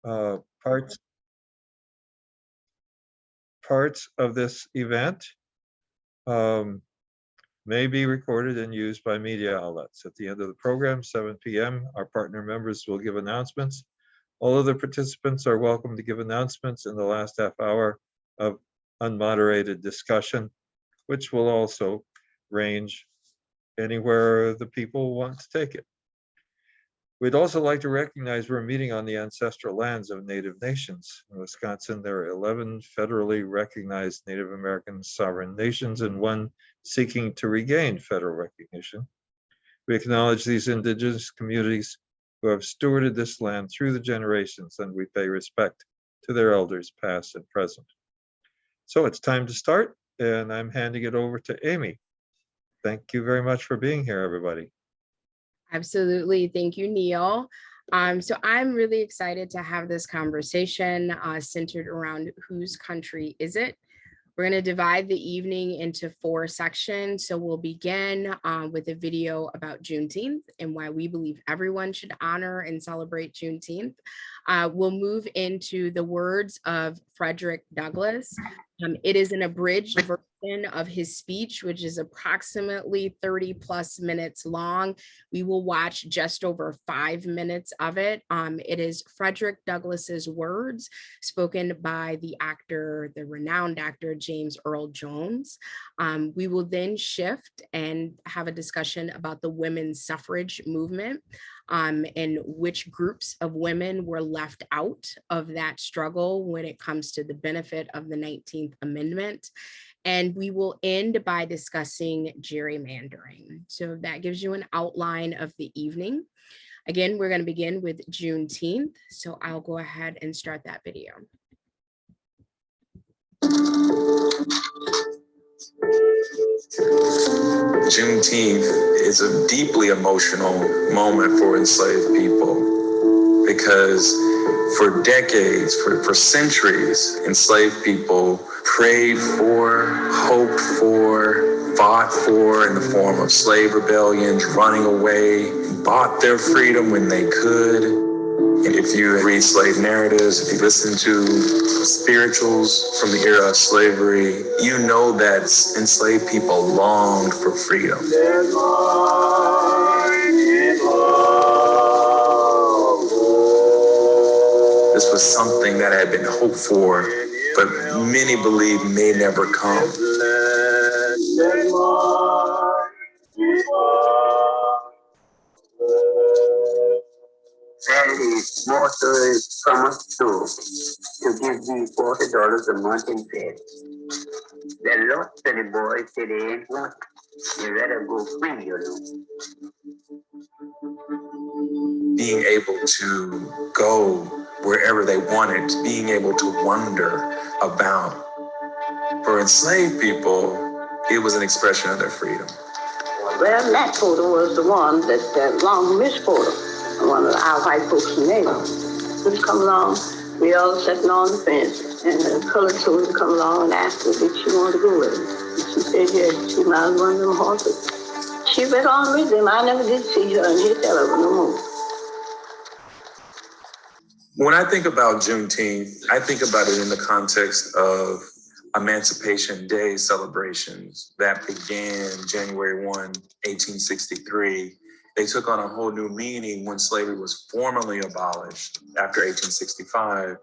Uh, parts parts of this event um, may be recorded and used by media outlets. At the end of the program, 7 p.m., our partner members will give announcements. All other participants are welcome to give announcements in the last half hour of unmoderated discussion, which will also range anywhere the people want to take it. We'd also like to recognize we're meeting on the ancestral lands of Native nations. In Wisconsin, there are 11 federally recognized Native American sovereign nations and one seeking to regain federal recognition. We acknowledge these indigenous communities who have stewarded this land through the generations, and we pay respect to their elders, past and present. So it's time to start, and I'm handing it over to Amy. Thank you very much for being here, everybody. Absolutely. Thank you, Neil. So I'm really excited to have this conversation centered around whose country is it? We're going to divide the evening into 4 sections. So we'll begin with a video about Juneteenth and why we believe everyone should honor and celebrate Juneteenth. We'll move into the words of Frederick Douglass. It is an abridged version of his speech, which is approximately 30+ minutes long. We will watch just over 5 minutes of it. It is Frederick Douglass's words spoken by the renowned actor, James Earl Jones. We will then shift and have a discussion about the women's suffrage movement and which groups of women were left out of that struggle when it comes to the benefit of the 19th Amendment. And we will end by discussing gerrymandering. So that gives you an outline of the evening. Again, we're going to begin with Juneteenth. So I'll go ahead and start that video. Juneteenth is a deeply emotional moment for enslaved people because for decades, for centuries, enslaved people prayed for, hoped for, fought for in the form of slave rebellions, running away, bought their freedom when they could. And if you read slave narratives, if you listen to spirituals from the era of slavery, you know that enslaved people longed for freedom. This was something that had been hoped for, but many believe may never come. Daddy, water is from a store to give me $40 a month in bed. The Lord to the boy said they ain't want. You better go free, you know. Being able to go wherever they wanted, being able to wonder about. For enslaved people, it was an expression of their freedom. Well, that photo was the one that long missed photo. One of our white folks in neighborhood. Would come along, we all sitting on the fence, and the colored soldier come along and asked her if she wanted to go with him. And she said yes, she mounted one of them horses. She went on with them. I never did see her and hear tell of her no more. When I think about Juneteenth, I think about it in the context of Emancipation Day celebrations that began January 1, 1863. They took on a whole new meaning when slavery was formally abolished after 1865.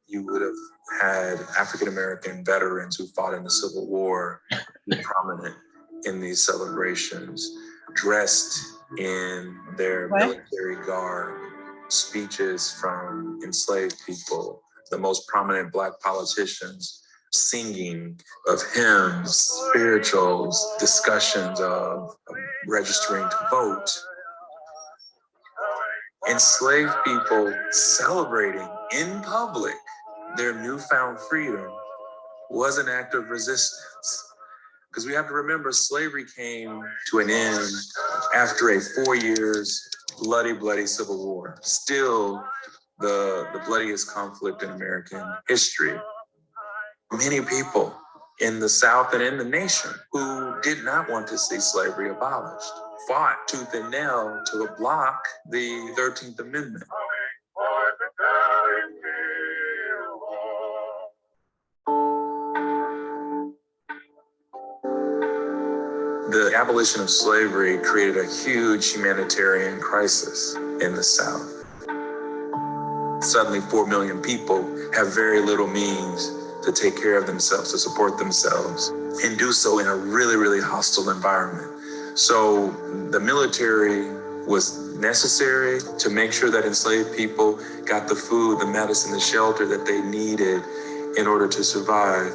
You would have had African-American veterans who fought in the Civil War be prominent in these celebrations, dressed in their military garb, speeches from enslaved people, the most prominent Black politicians singing of hymns, spirituals, discussions of registering to vote. Enslaved people celebrating in public their newfound freedom was an act of resistance. Because we have to remember, slavery came to an end after a 4 years bloody Civil War. Still the bloodiest conflict in American history. Many people in the South and in the nation who did not want to see slavery abolished fought tooth and nail to block the 13th Amendment. the abolition of slavery created a huge humanitarian crisis in the South. Suddenly, 4 million people have very little means to take care of themselves, to support themselves, and do so in a really, really hostile environment. So the military was necessary to make sure that enslaved people got the food, the medicine, the shelter that they needed in order to survive.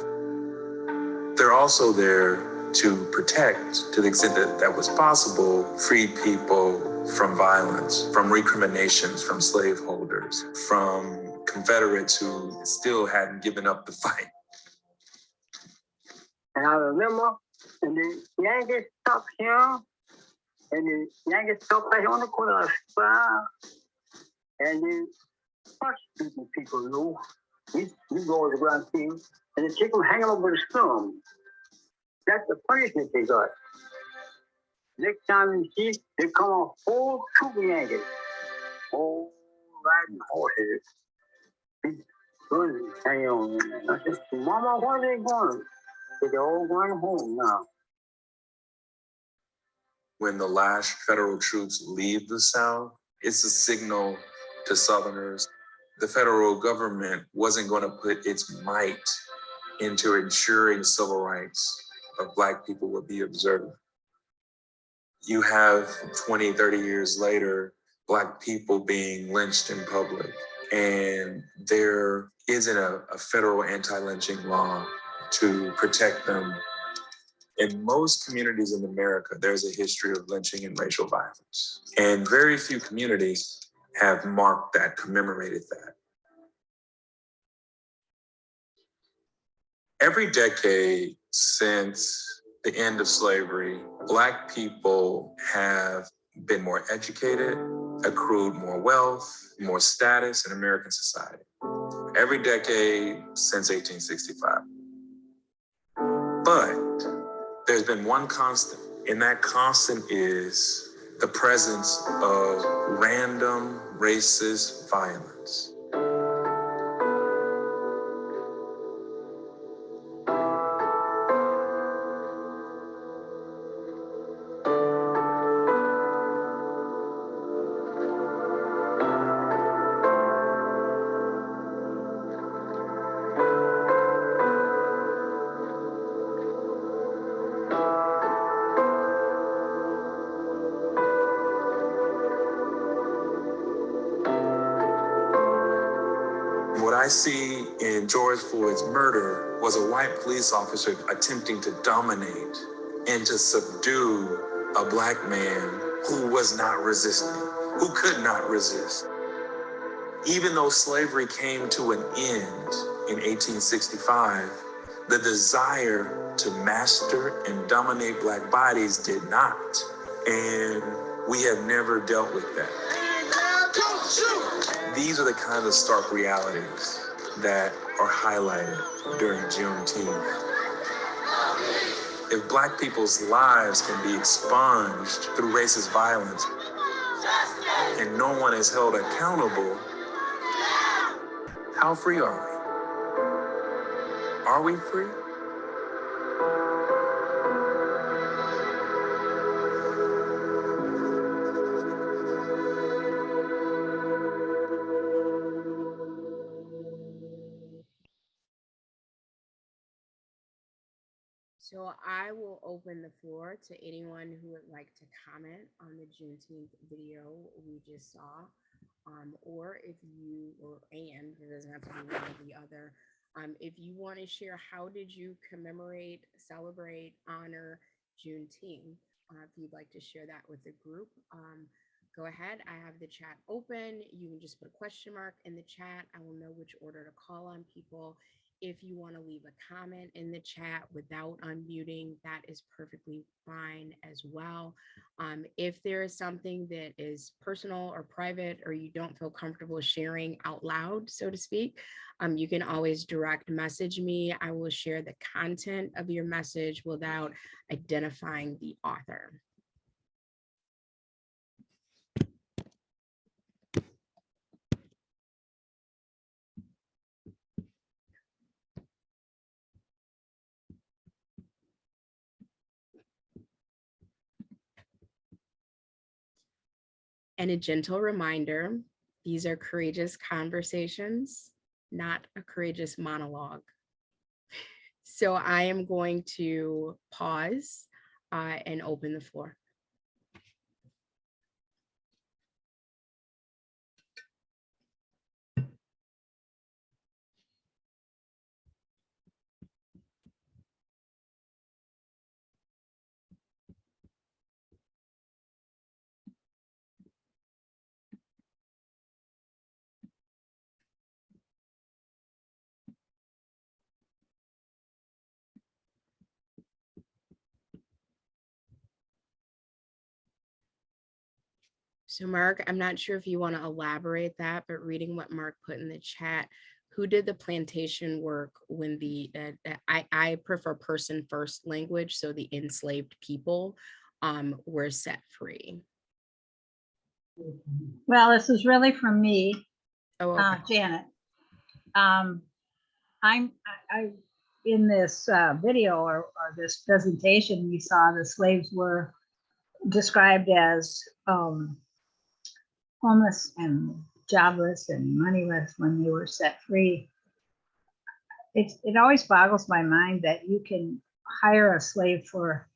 They're also there to protect, to the extent that that was possible, freed people from violence, from recriminations, from slaveholders, from Confederates who still hadn't given up the fight. And I remember when the Yankees stopped here, and the Yankees stopped right on the corner of Square, and the first people knew, we go to the ground team, and the chicken hanging over the storm. That's the punishment they got. Next time you see, they come a whole troop of Yankees, all riding horses. Good, hang on. I said, Mama, where are they going? They're all going home now. When the last federal troops leave the South, it's a signal to Southerners. The federal government wasn't going to put its might into ensuring civil rights of Black people would be observed. You have 20, 30 years later, Black people being lynched in public, and there isn't a federal anti-lynching law to protect them. In most communities in America, there's a history of lynching and racial violence, and very few communities have marked that, commemorated that. Every decade since the end of slavery, Black people have been more educated, accrued more wealth, more status in American society. Every decade since 1865. But there's been one constant, and that constant is the presence of random racist violence. What I see in George Floyd's murder was a white police officer attempting to dominate and to subdue a Black man who was not resisting, who could not resist. Even though slavery came to an end in 1865, the desire to master and dominate Black bodies did not. And we have never dealt with that. These are the kind of stark realities that are highlighted during Juneteenth. If Black people's lives can be expunged through racist violence and no one is held accountable, how free are we? Are we free? So I will open the floor to anyone who would like to comment on the Juneteenth video we just saw. Or if you, it doesn't have to be one or the other. If you want to share, how did you commemorate, celebrate, honor Juneteenth? If you'd like to share that with the group, go ahead. I have the chat open. You can just put a question mark in the chat. I will know which order to call on people. If you want to leave a comment in the chat without unmuting, that is perfectly fine as well. If there is something that is personal or private, or you don't feel comfortable sharing out loud, so to speak, you can always direct message me. I will share the content of your message without identifying the author. And a gentle reminder, these are courageous conversations, not a courageous monologue. So I am going to pause and open the floor. So Mark, I'm not sure if you want to elaborate that, but reading what Mark put in the chat, who did the plantation work when I prefer person first language, so the enslaved people were set free? Well, this is really from me, Oh, okay. Janet. I in this video or this presentation, we saw the slaves were described as homeless and jobless and moneyless when they were set free. It always boggles my mind that you can hire a slave for,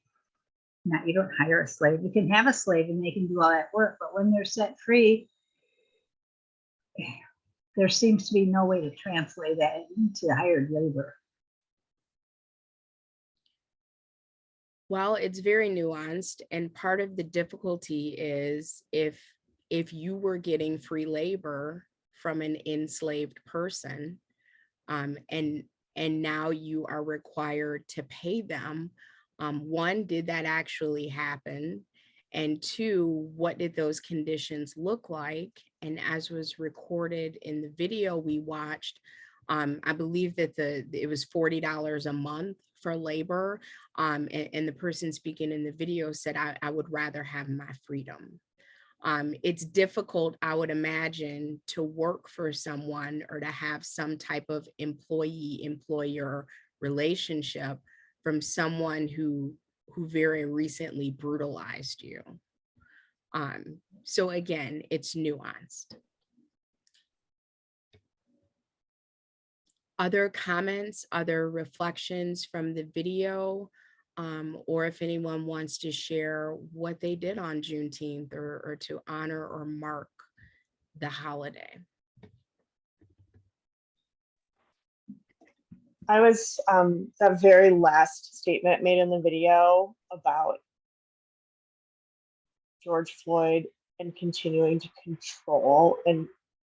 not, you don't hire a slave, you can have a slave and they can do all that work, but when they're set free, there seems to be no way to translate that into hired labor. Well, it's very nuanced, and part of the difficulty is if you were getting free labor from an enslaved person, and now you are required to pay them. One, did that actually happen? And two, what did those conditions look like? And as was recorded in the video we watched, I believe that it was $40 a month for labor. And the person speaking in the video said, I would rather have my freedom. It's difficult, I would imagine, to work for someone or to have some type of employee-employer relationship from someone who very recently brutalized you. So again, it's nuanced. Other comments, other reflections from the video, or if anyone wants to share what they did on Juneteenth or to honor or mark the holiday. I was that very last statement made in the video about George Floyd and continuing to control and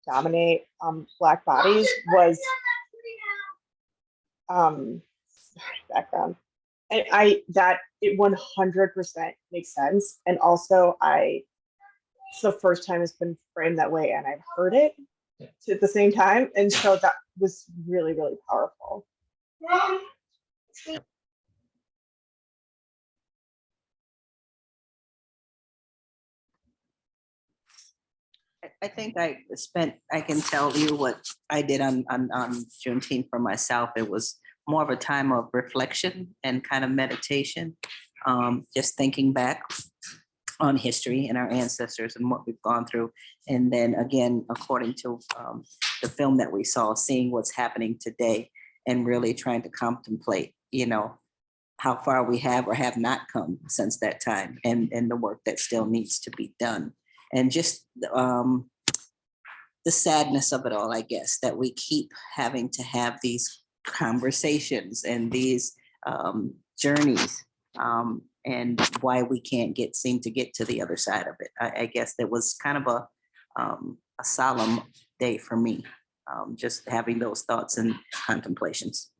dominate Black bodies was background. And it 100% makes sense. And also it's the first time it's been framed that way and I've heard it at the same time. And so that was really, really powerful. I think I can tell you what I did on Juneteenth for myself. It was more of a time of reflection and kind of meditation. Just thinking back on history and our ancestors and what we've gone through. And then again, according to the film that we saw, seeing what's happening today and really trying to contemplate, how far we have or have not come since that time and the work that still needs to be done. And just the sadness of it all, I guess, that we keep having to have these conversations and these journeys, and why we can't seem to get to the other side of it. I guess that was kind of a solemn day for me, just having those thoughts and contemplations.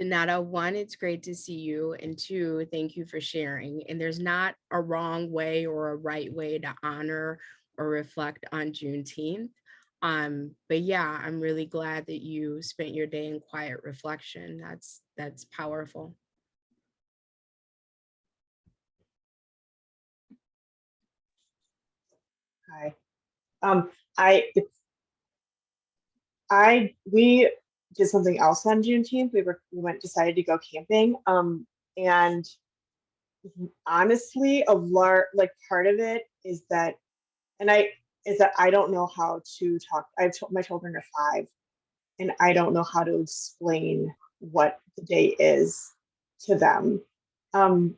Donata, one, it's great to see you. And two, thank you for sharing. And there's not a wrong way or a right way to honor or reflect on Juneteenth. But yeah, I'm really glad that you spent your day in quiet reflection. That's powerful. Hi. We did something else on Juneteenth. We decided to go camping. And honestly, part of it is that And is that I don't know how to talk. My children are 5, and I don't know how to explain what the day is to them,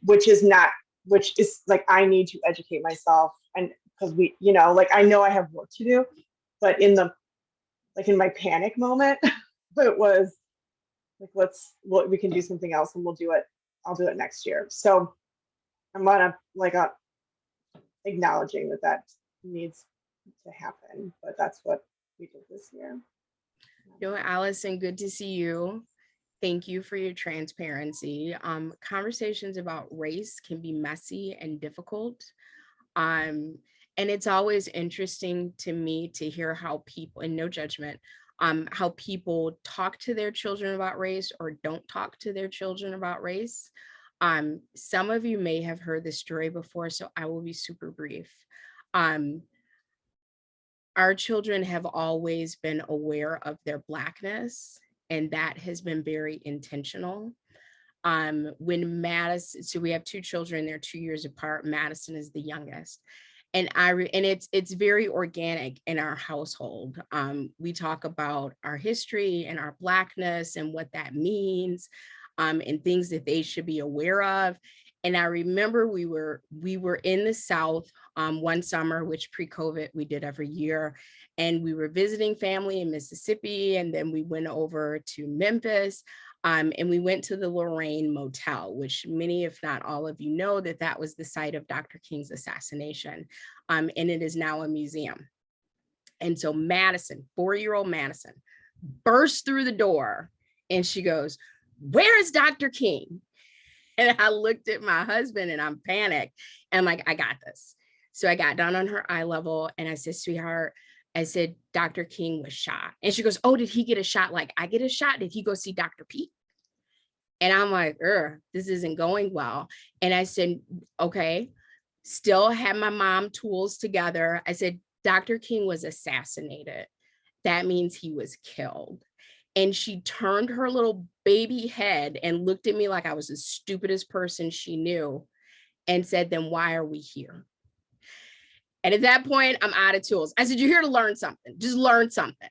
which is like I need to educate myself, and because like I know I have work to do, but in my panic moment, it was like we can do something else and we'll do it. I'll do it next year. So I'm gonna acknowledging that needs to happen, but that's what we did this year. Allison, good to see you. Thank you for your transparency. Conversations about race can be messy and difficult. And it's always interesting to me to hear how people, and no judgment, how people talk to their children about race or don't talk to their children about race. Some of you may have heard this story before, so I will be super brief. Our children have always been aware of their Blackness, and that has been very intentional. When Madison, so we have 2 children, they're 2 years apart. Madison is the youngest. And it's very organic in our household. We talk about our history and our Blackness and what that means, and things that they should be aware of. And I remember we were in the South one summer, which pre-COVID we did every year. And we were visiting family in Mississippi. And then we went over to Memphis. And we went to the Lorraine Motel, which many, if not all of you know, that was the site of Dr. King's assassination. And it is now a museum. And so Madison, 4-year-old Madison, burst through the door and she goes, "Where is Dr. King?" And I looked at my husband and I'm panicked. And like, I got this. So I got down on her eye level and I said, "Sweetheart," I said, "Dr. King was shot." And she goes, "Oh, did he get a shot like I get a shot? Did he go see Dr. Pete?" And I'm like, this isn't going well. And I said, okay, still had my mom tools together. I said, "Dr. King was assassinated. That means he was killed." And she turned her little baby head and looked at me like I was the stupidest person she knew and said, "Then why are we here?" And at that point, I'm out of tools. I said, "You're here to learn something. Just learn something."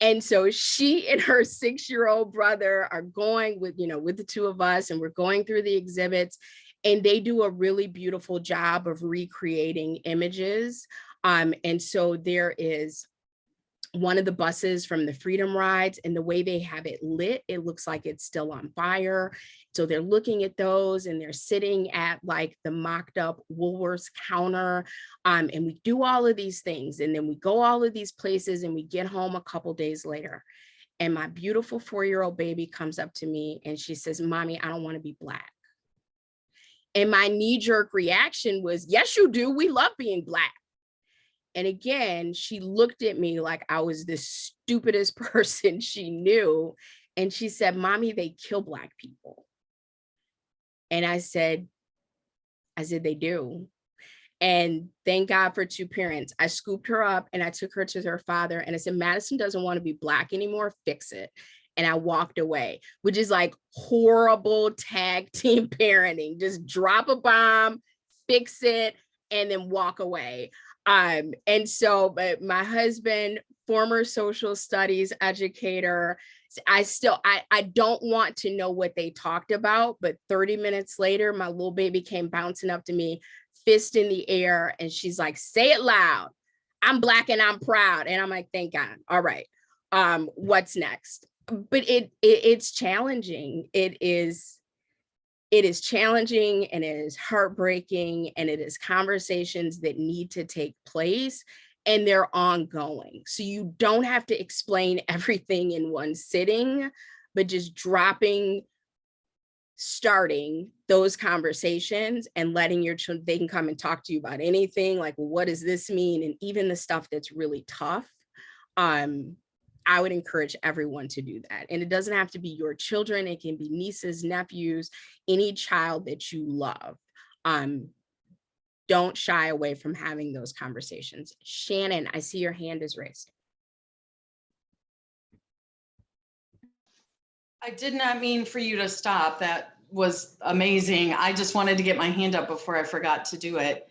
And so she and her 6-year-old brother are going with the 2 of us, and we're going through the exhibits, and they do a really beautiful job of recreating images. And so there is one of the buses from the Freedom Rides, and the way they have it lit, it looks like it's still on fire. So they're looking at those and they're sitting at like the mocked up Woolworths counter. And we do all of these things. And then we go all of these places and we get home a couple days later. And my beautiful 4-year-old baby comes up to me and she says, "Mommy, I don't want to be Black." And my knee-jerk reaction was, "Yes, you do. We love being Black." And again, she looked at me like I was the stupidest person she knew. And she said, "Mommy, they kill Black people." And I said, "They do." And thank God for 2 parents. I scooped her up and I took her to her father and I said, "Madison doesn't want to be Black anymore. Fix it." And I walked away, which is like horrible tag team parenting. Just drop a bomb, fix it, and then walk away. And so my husband, former social studies educator, I don't want to know what they talked about, but 30 minutes later, my little baby came bouncing up to me, fist in the air, and she's like, "Say it loud. I'm Black and I'm proud." And I'm like, "Thank God. All right. What's next?" But it's challenging. It is challenging and it is heartbreaking, and it is conversations that need to take place, and they're ongoing. So you don't have to explain everything in one sitting, but just starting those conversations and letting your children, they can come and talk to you about anything like, "Well, what does this mean?" And even the stuff that's really tough. I would encourage everyone to do that. And it doesn't have to be your children. It can be nieces, nephews, any child that you love. Don't shy away from having those conversations. Shannon, I see your hand is raised. I did not mean for you to stop. That was amazing. I just wanted to get my hand up before I forgot to do it.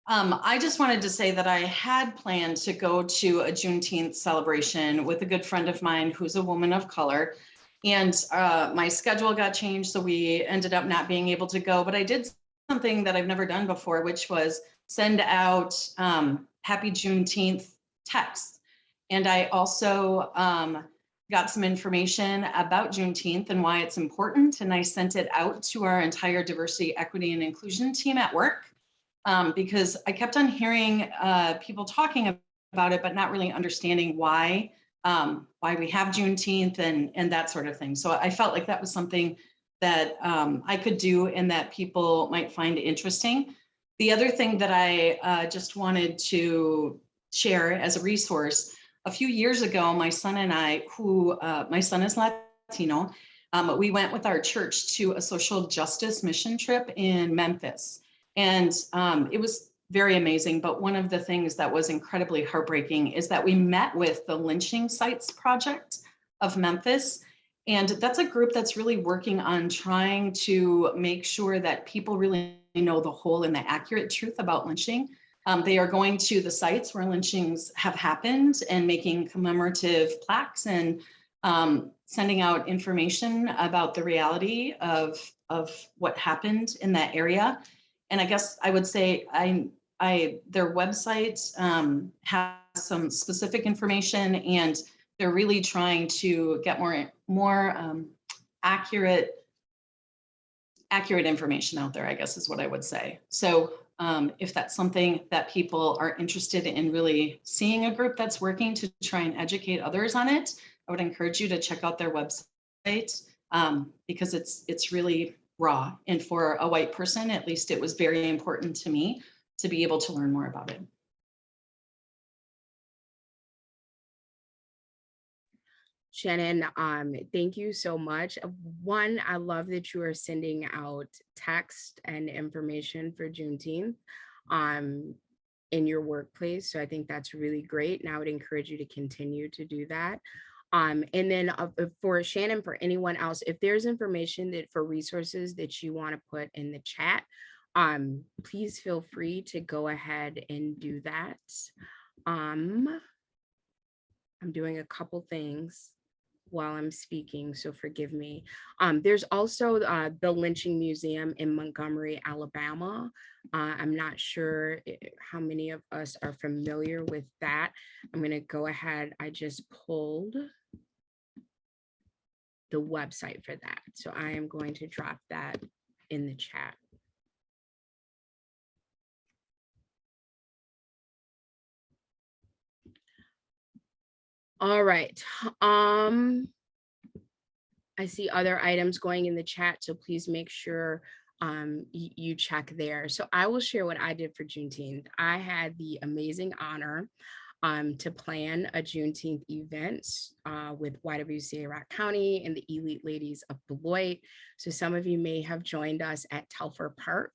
I just wanted to say that I had planned to go to a Juneteenth celebration with a good friend of mine who's a woman of color. And my schedule got changed, so we ended up not being able to go. But I did something that I've never done before, which was send out Happy Juneteenth texts. And I also got some information about Juneteenth and why it's important. And I sent it out to our entire diversity, equity, and inclusion team at work. Because I kept on hearing people talking about it, but not really understanding why we have Juneteenth and that sort of thing. So I felt like that was something that I could do and that people might find interesting. The other thing that I just wanted to share as a resource, a few years ago, my son and I, my son is Latino, we went with our church to a social justice mission trip in Memphis. And it was very amazing. But one of the things that was incredibly heartbreaking is that we met with the Lynching Sites Project of Memphis. And that's a group that's really working on trying to make sure that people really know the whole and the accurate truth about lynching. They are going to the sites where lynchings have happened and making commemorative plaques and sending out information about the reality of what happened in that area. And I guess I would say their website has some specific information, and they're really trying to get more accurate information out there, I guess is what I would say. So if that's something that people are interested in really seeing a group that's working to try and educate others on it, I would encourage you to check out their website because it's really raw. And for a white person, at least it was very important to me to be able to learn more about it. Shannon, thank you so much. One, I love that you are sending out text and information for Juneteenth in your workplace. So I think that's really great. And I would encourage you to continue to do that. And then for Shannon, for anyone else, if there's information that for resources that you want to put in the chat, please feel free to go ahead and do that. I'm doing a couple things while I'm speaking, so forgive me. There's also the Lynching Museum in Montgomery, Alabama. I'm not sure how many of us are familiar with that. I'm gonna go ahead, I just pulled the website for that. So I am going to drop that in the chat. All right. I see other items going in the chat, so please make sure you check there. So I will share what I did for Juneteenth. I had the amazing honor to plan a Juneteenth event with YWCA Rock County and the Elite Ladies of Beloit. So some of you may have joined us at Telfair Park.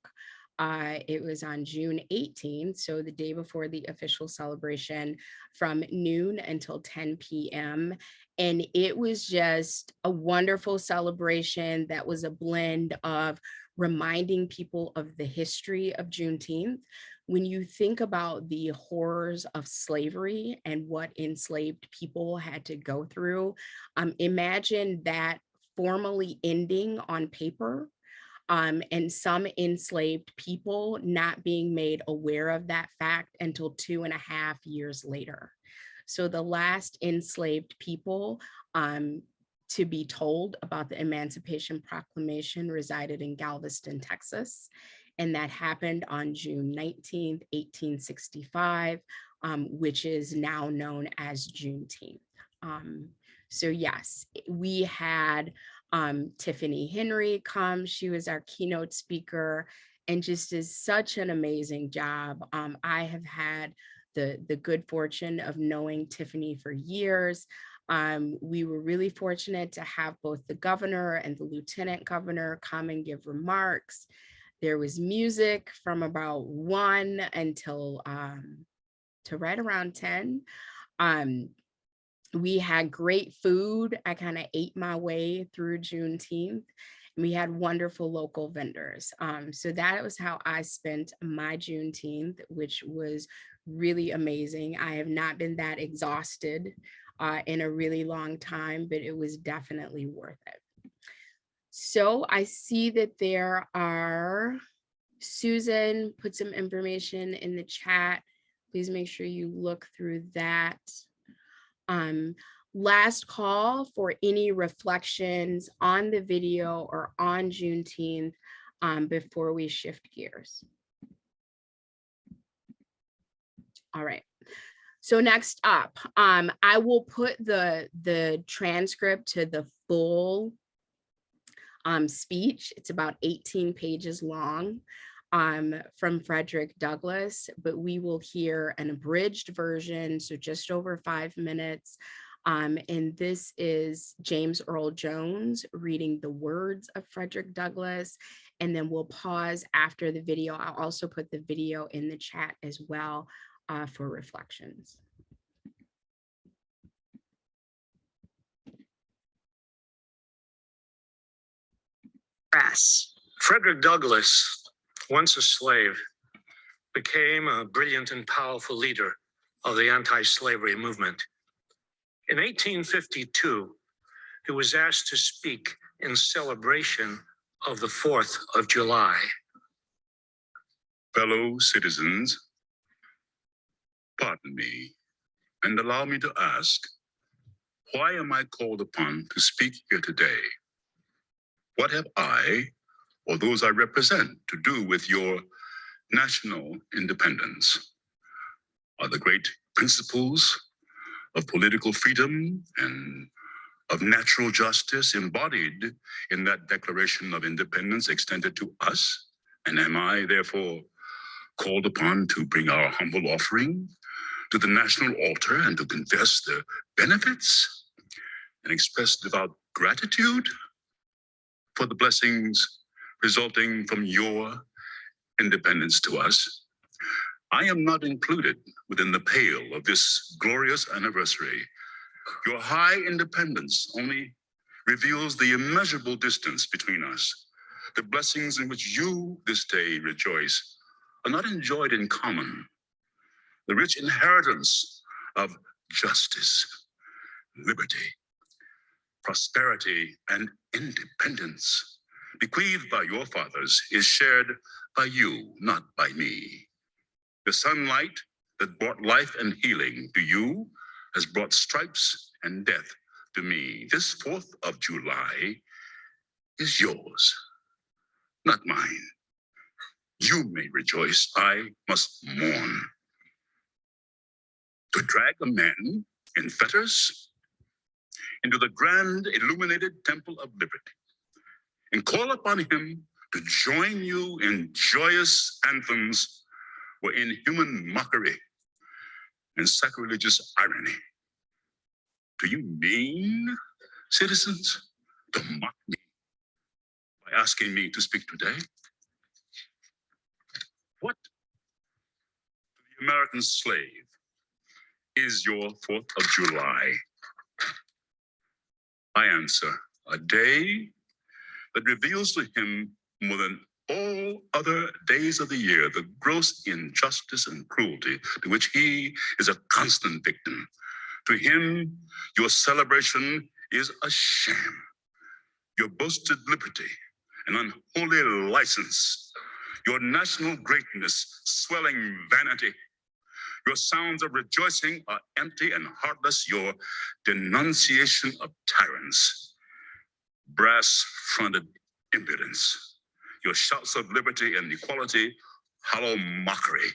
It was on June 18th, so the day before the official celebration, from noon until 10 p.m. And it was just a wonderful celebration that was a blend of reminding people of the history of Juneteenth. When you think about the horrors of slavery and what enslaved people had to go through, imagine that formally ending on paper, and some enslaved people not being made aware of that fact until 2.5 years later. So the last enslaved people to be told about the Emancipation Proclamation resided in Galveston, Texas. And that happened on June 19th, 1865, which is now known as Juneteenth. So yes, we had Tiffany Henry come. She was our keynote speaker and just is such an amazing job. I have had the good fortune of knowing Tiffany for years. We were really fortunate to have both the governor and the lieutenant governor come and give remarks. There was music from about 1 until to right around 10. We had great food. I kind of ate my way through Juneteenth. We had wonderful local vendors. So that was how I spent my Juneteenth, which was really amazing. I have not been that exhausted in a really long time, but it was definitely worth it. So I see that there are, Susan put some information in the chat. Please make sure you look through that. Last call for any reflections on the video or on Juneteenth before we shift gears. All right. So next up, I will put the transcript to the full speech. It's about 18 pages long from Frederick Douglass, but we will hear an abridged version, so just over 5 minutes. And this is James Earl Jones reading the words of Frederick Douglass, and then we'll pause after the video. I'll also put the video in the chat as well for reflections. Frederick Douglass, once a slave, became a brilliant and powerful leader of the anti-slavery movement. In 1852, he was asked to speak in celebration of the 4th of July. Fellow citizens, pardon me, and allow me to ask, why am I called upon to speak here today? What have I, or those I represent, to do with your national independence? Are the great principles of political freedom and of natural justice embodied in that Declaration of Independence extended to us? And am I therefore called upon to bring our humble offering to the national altar and to confess the benefits and express devout gratitude for the blessings resulting from your independence to us? I am not included within the pale of this glorious anniversary. Your high independence only reveals the immeasurable distance between us. The blessings in which you this day rejoice are not enjoyed in common. The rich inheritance of justice, liberty, prosperity, and independence bequeathed by your fathers is shared by you, not by me. The sunlight that brought life and healing to you has brought stripes and death to me. This 4th of July is yours, not mine. You may rejoice, I must mourn. To drag a man in fetters into the grand illuminated temple of liberty and call upon him to join you in joyous anthems were inhuman mockery and sacrilegious irony. Do you mean, citizens, to mock me by asking me to speak today? What to the American slave is your 4th of July? I answer, a day that reveals to him more than all other days of the year the gross injustice and cruelty to which he is a constant victim. To him, your celebration is a sham. Your boasted liberty, an unholy license. Your national greatness, swelling vanity. Your sounds of rejoicing are empty and heartless. Your denunciation of tyrants, brass-fronted impudence. Your shouts of liberty and equality, hollow mockery.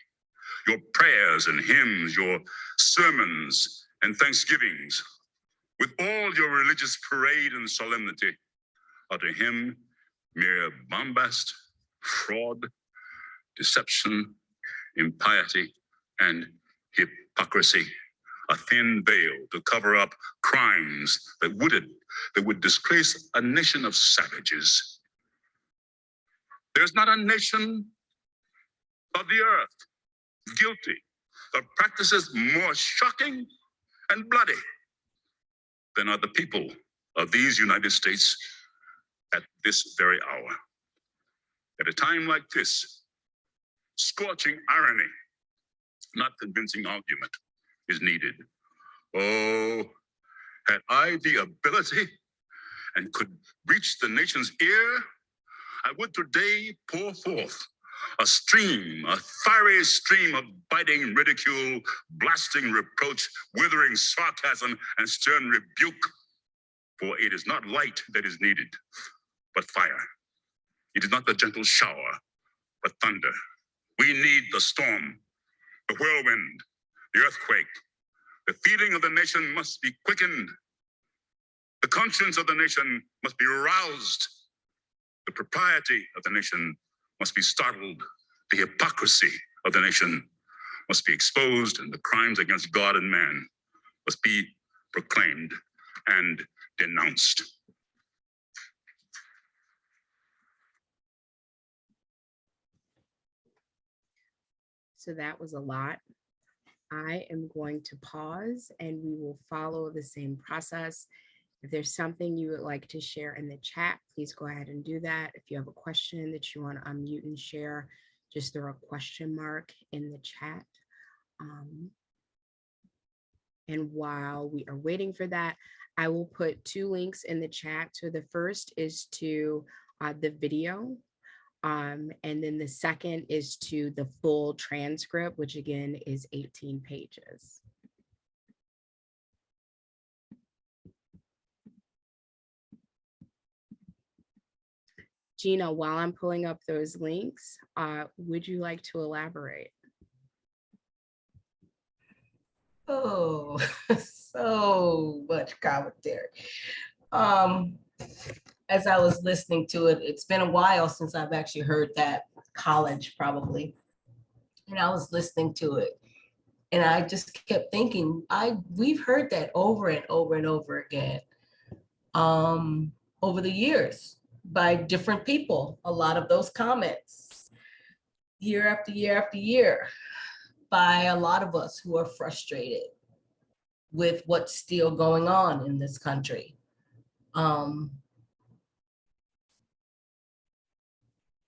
Your prayers and hymns, your sermons and thanksgivings, with all your religious parade and solemnity, are to him mere bombast, fraud, deception, impiety, and hypocrisy. A thin veil to cover up crimes that would disgrace a nation of savages. There's not a nation of the earth guilty of practices more shocking and bloody than are the people of these United States at this very hour. At a time like this, scorching irony, not convincing argument, is needed. Oh, had I the ability and could reach the nation's ear, I would today pour forth a stream, a fiery stream of biting ridicule, blasting reproach, withering sarcasm, and stern rebuke. For it is not light that is needed, but fire. It is not the gentle shower, but thunder. We need the storm, the whirlwind, the earthquake. The feeling of the nation must be quickened. The conscience of the nation must be roused. The propriety of the nation must be startled. The hypocrisy of the nation must be exposed, and the crimes against God and man must be proclaimed and denounced. So that was a lot. I am going to pause and we will follow the same process. If there's something you would like to share in the chat, please go ahead and do that. If you have a question that you want to unmute and share, just throw a question mark in the chat. And while we are waiting for that, I will put 2 links in the chat. So the first is to the video. And then the second is to the full transcript, which again is 18 pages. Gina, while I'm pulling up those links, would you like to elaborate? Oh, so much commentary. As I was listening to it, it's been a while since I've actually heard that, college probably. And I was listening to it and I just kept thinking, we've heard that over and over and over again over the years by different people, a lot of those comments year after year after year by a lot of us who are frustrated with what's still going on in this country.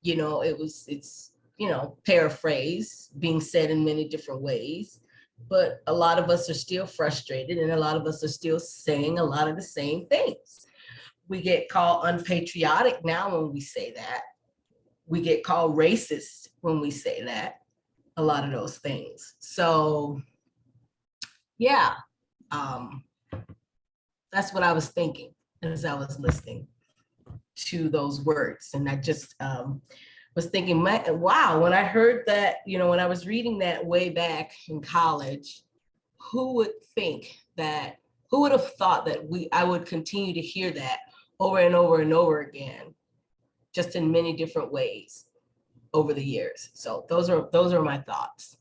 You know, it's, you know, paraphrase being said in many different ways, but a lot of us are still frustrated and a lot of us are still saying a lot of the same things. We get called unpatriotic now when we say that. We get called racist when we say that, a lot of those things. So yeah, that's what I was thinking as I was listening to those words. And I just was thinking, wow, when I heard that, you know, when I was reading that way back in college, who would think that, who would have thought that I would continue to hear that over and over and over again, just in many different ways over the years. So those are my thoughts.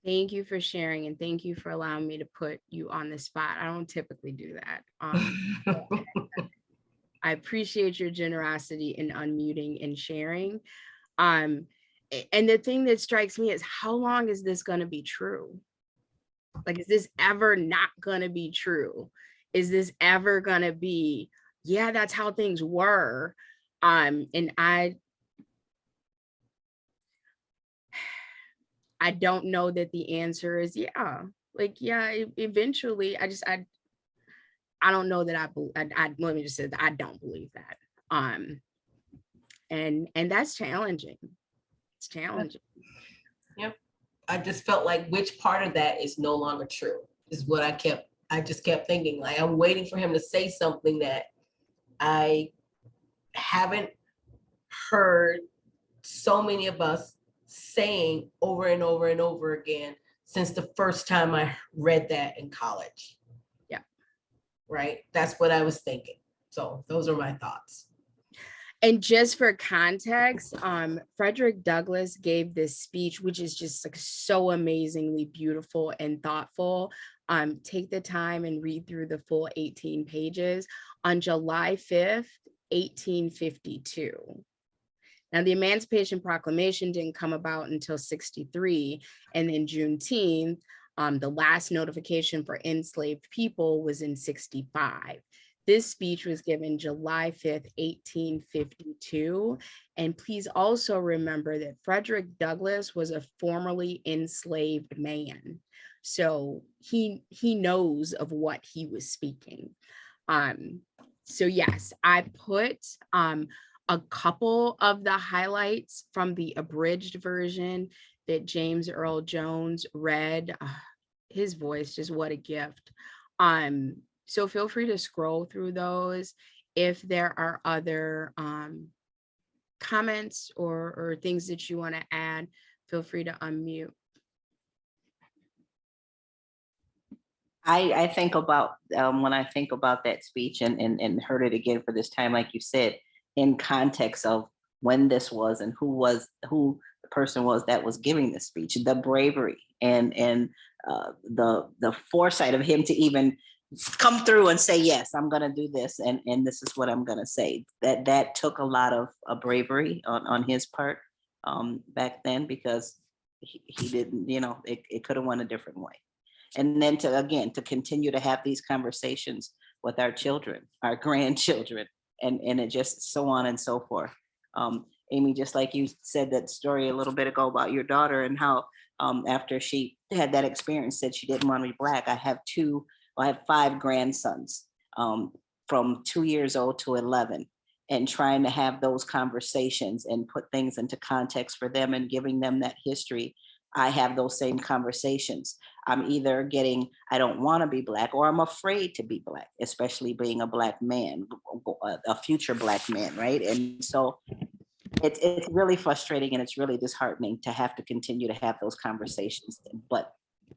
Thank you for sharing and thank you for allowing me to put you on the spot. I don't typically do that. I appreciate your generosity in unmuting and sharing. And the thing that strikes me is, how long is this going to be true? Like, is this ever not going to be true? Is this ever going to be, yeah, that's how things were? And I don't know that the answer is yeah. Like, yeah, eventually, I don't know that let me just say that I don't believe that. And that's challenging. It's challenging. Yep. I just felt like which part of that is no longer true is what I just kept thinking. Like, I'm waiting for him to say something that I haven't heard so many of us saying over and over and over again since the first time I read that in college. Yeah. Right. That's what I was thinking. So those are my thoughts. And just for context, Frederick Douglass gave this speech, which is just like so amazingly beautiful and thoughtful. Take the time and read through the full 18 pages on July 5th, 1852. Now, the Emancipation Proclamation didn't come about until 63, and then Juneteenth, the last notification for enslaved people was in 65. This speech was given July 5th, 1852. And please also remember that Frederick Douglass was a formerly enslaved man. So he knows of what he was speaking. So yes, I put a couple of the highlights from the abridged version that James Earl Jones read. His voice, just what a gift. So feel free to scroll through those. If there are other comments or things that you want to add, feel free to unmute. I think about when I think about that speech and heard it again for this time, like you said, in context of when this was and who the person was that was giving the speech, the bravery and the foresight of him to even come through and say, yes, I'm gonna do this and this is what I'm gonna say. That took a lot of bravery on his part back then, because he didn't, it could have went a different way. And then to continue to have these conversations with our children, our grandchildren, and it just so on and so forth. Amy, just like you said that story a little bit ago about your daughter and how after she had that experience, said she didn't want to be Black. I have 5 grandsons from 2 years old to 11, and trying to have those conversations and put things into context for them and giving them that history. I have those same conversations. I'm either I don't want to be Black, or I'm afraid to be Black, especially being a Black man, a future Black man, right? And so it's really frustrating and it's really disheartening to have to continue to have those conversations. But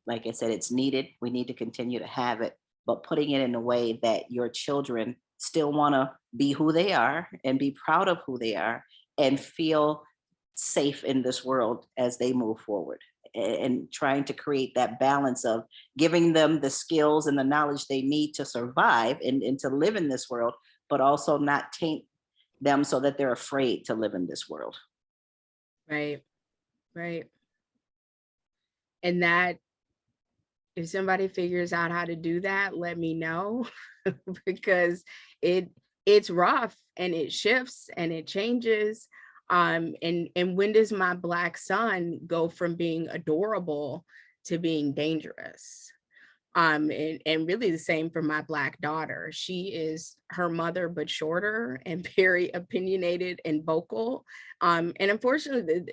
like I said, it's needed. We need to continue to have it, but putting it in a way that your children still want to be who they are and be proud of who they are and feel safe in this world as they move forward, and trying to create that balance of giving them the skills and the knowledge they need to survive and to live in this world, but also not taint them so that they're afraid to live in this world. Right. And that, if somebody figures out how to do that, let me know, because it's rough and it shifts and it changes. And when does my Black son go from being adorable to being dangerous? And really the same for my Black daughter. She is her mother, but shorter and very opinionated and vocal. And unfortunately,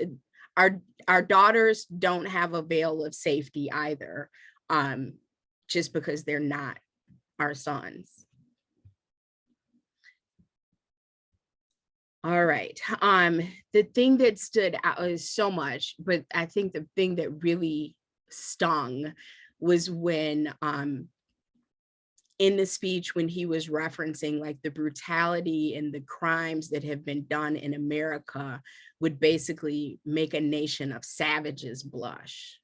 our daughters don't have a veil of safety either, just because they're not our sons. All right. The thing that stood out is so much, but I think the thing that really stung was when in the speech, when he was referencing like the brutality and the crimes that have been done in America would basically make a nation of savages blush.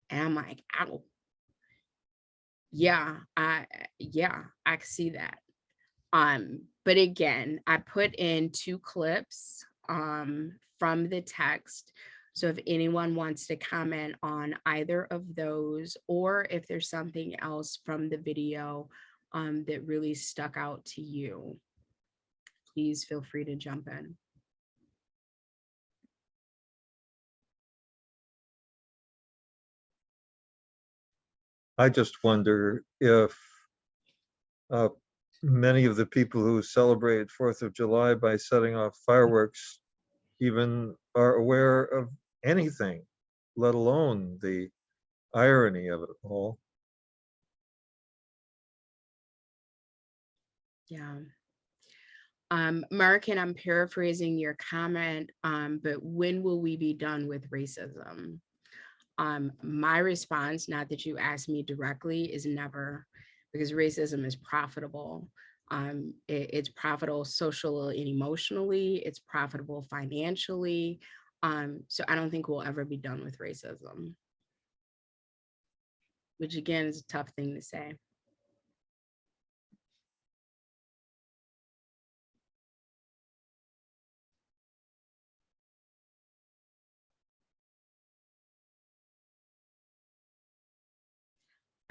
And I'm like, ow. Yeah, I can see that. But again, I put in 2 clips from the text. So if anyone wants to comment on either of those, or if there's something else from the video that really stuck out to you, please feel free to jump in. I just wonder if many of the people who celebrate 4th of July by setting off fireworks even are aware of anything, let alone the irony of it all. Yeah. Mark, and I'm paraphrasing your comment, but when will we be done with racism? My response, not that you asked me directly, is never, because racism is profitable. It's profitable socially and emotionally, it's profitable financially. So I don't think we'll ever be done with racism, which again is a tough thing to say.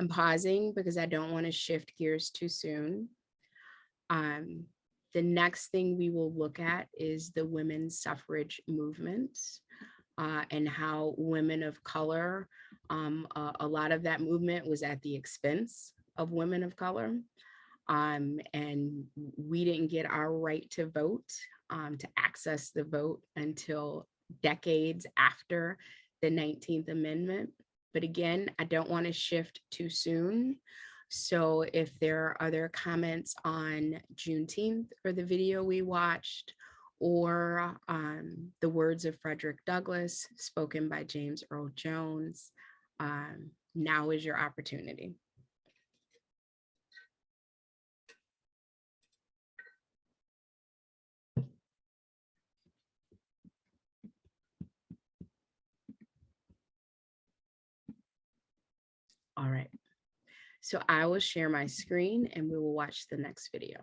I'm pausing because I don't want to shift gears too soon. The next thing we will look at is the women's suffrage movement and how women of color, a lot of that movement was at the expense of women of color. And we didn't get our right to vote, to access the vote until decades after the 19th Amendment. But again, I don't want to shift too soon. So if there are other comments on Juneteenth or the video we watched, or the words of Frederick Douglass spoken by James Earl Jones, now is your opportunity. All right, so I will share my screen and we will watch the next video.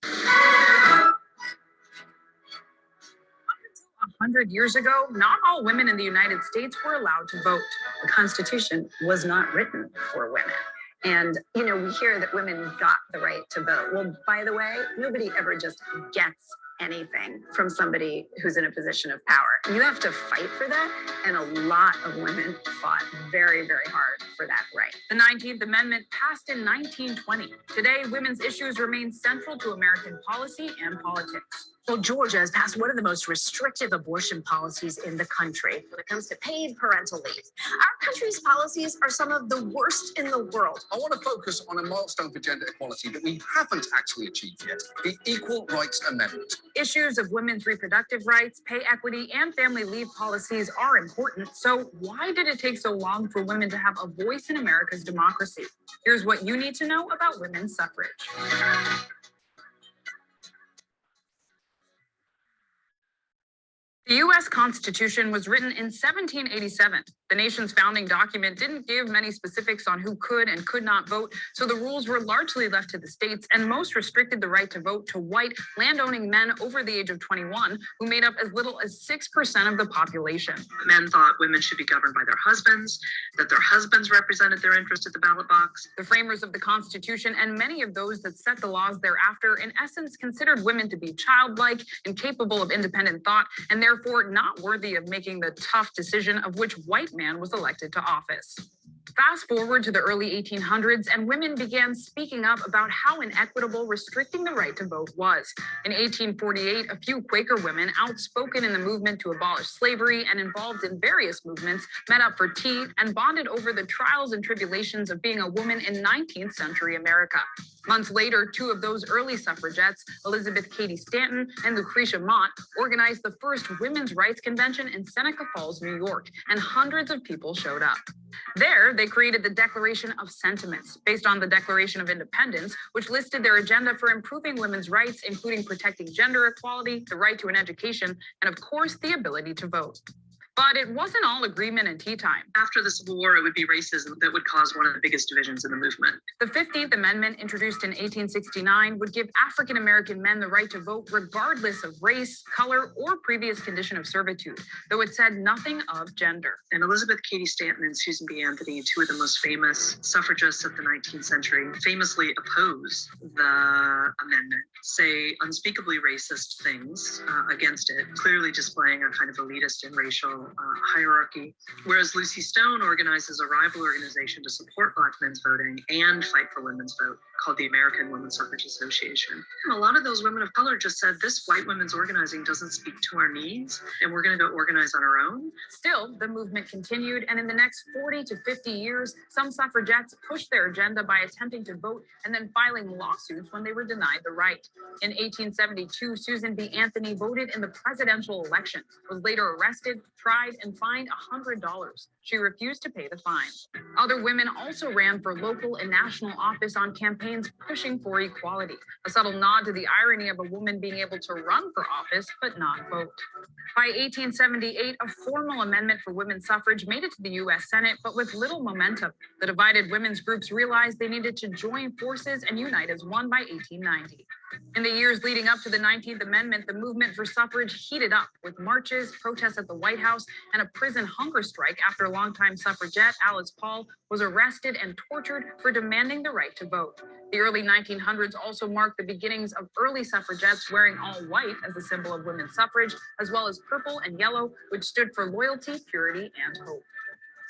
A 100 years ago, not all women in the United States were allowed to vote. The Constitution was not written for women. And, you know, we hear that women got the right to vote. Well, by the way, nobody ever just gets anything from somebody who's in a position of power. You have to fight for that. And a lot of women fought very, very hard for that right. The 19th Amendment passed in 1920. Today, women's issues remain central to American policy and politics. Well, Georgia has passed one of the most restrictive abortion policies in the country when it comes to paid parental leave. Our country's policies are some of the worst in the world. I want to focus on a milestone for gender equality that we haven't actually achieved yet, the Equal Rights Amendment. Issues of women's reproductive rights, pay equity, and family leave policies are important. So why did it take so long for women to have a voice in America's democracy? Here's what you need to know about women's suffrage. The U.S. Constitution was written in 1787. The nation's founding document didn't give many specifics on who could and could not vote, so the rules were largely left to the states and most restricted the right to vote to white, land-owning men over the age of 21, who made up as little as 6% of the population. Men thought women should be governed by their husbands, that their husbands represented their interest at the ballot box. The framers of the Constitution and many of those that set the laws thereafter, in essence, considered women to be childlike, incapable of independent thought, and therefore not worthy of making the tough decision of which white man was elected to office. Fast forward to the early 1800s, and women began speaking up about how inequitable restricting the right to vote was. In 1848, a few Quaker women, outspoken in the movement to abolish slavery and involved in various movements, met up for tea and bonded over the trials and tribulations of being a woman in 19th century America. Months later, two of those early suffragettes, Elizabeth Cady Stanton and Lucretia Mott, organized the first women's rights convention in Seneca Falls, New York, and hundreds of people showed up. There, they created the Declaration of Sentiments, based on the Declaration of Independence, which listed their agenda for improving women's rights, including protecting gender equality, the right to an education, and of course, the ability to vote. But it wasn't all agreement and tea time. After the Civil War, it would be racism that would cause one of the biggest divisions in the movement. The 15th Amendment, introduced in 1869, would give African-American men the right to vote regardless of race, color, or previous condition of servitude, though it said nothing of gender. And Elizabeth Cady Stanton and Susan B. Anthony, two of the most famous suffragists of the 19th century, famously oppose the amendment, say unspeakably racist things against it, clearly displaying a kind of elitist and racial hierarchy, whereas Lucy Stone organizes a rival organization to support Black men's voting and fight for women's vote called the American Women's Suffrage Association. And a lot of those women of color just said, this white women's organizing doesn't speak to our needs, and we're going to go organize on our own. Still, the movement continued, and in the next 40 to 50 years, some suffragettes pushed their agenda by attempting to vote and then filing lawsuits when they were denied the right. In 1872, Susan B. Anthony voted in the presidential election, was later arrested, tried, and fined $100. She refused to pay the fine. Other women also ran for local and national office on campaigns pushing for equality, a subtle nod to the irony of a woman being able to run for office but not vote. By 1878, a formal amendment for women's suffrage made it to the US Senate, but with little momentum. The divided women's groups realized they needed to join forces and unite as one by 1890. In the years leading up to the 19th Amendment, the movement for suffrage heated up with marches, protests at the White House, and a prison hunger strike after longtime suffragette Alice Paul was arrested and tortured for demanding the right to vote. The early 1900s also marked the beginnings of early suffragettes wearing all white as a symbol of women's suffrage, as well as purple and yellow, which stood for loyalty, purity, and hope.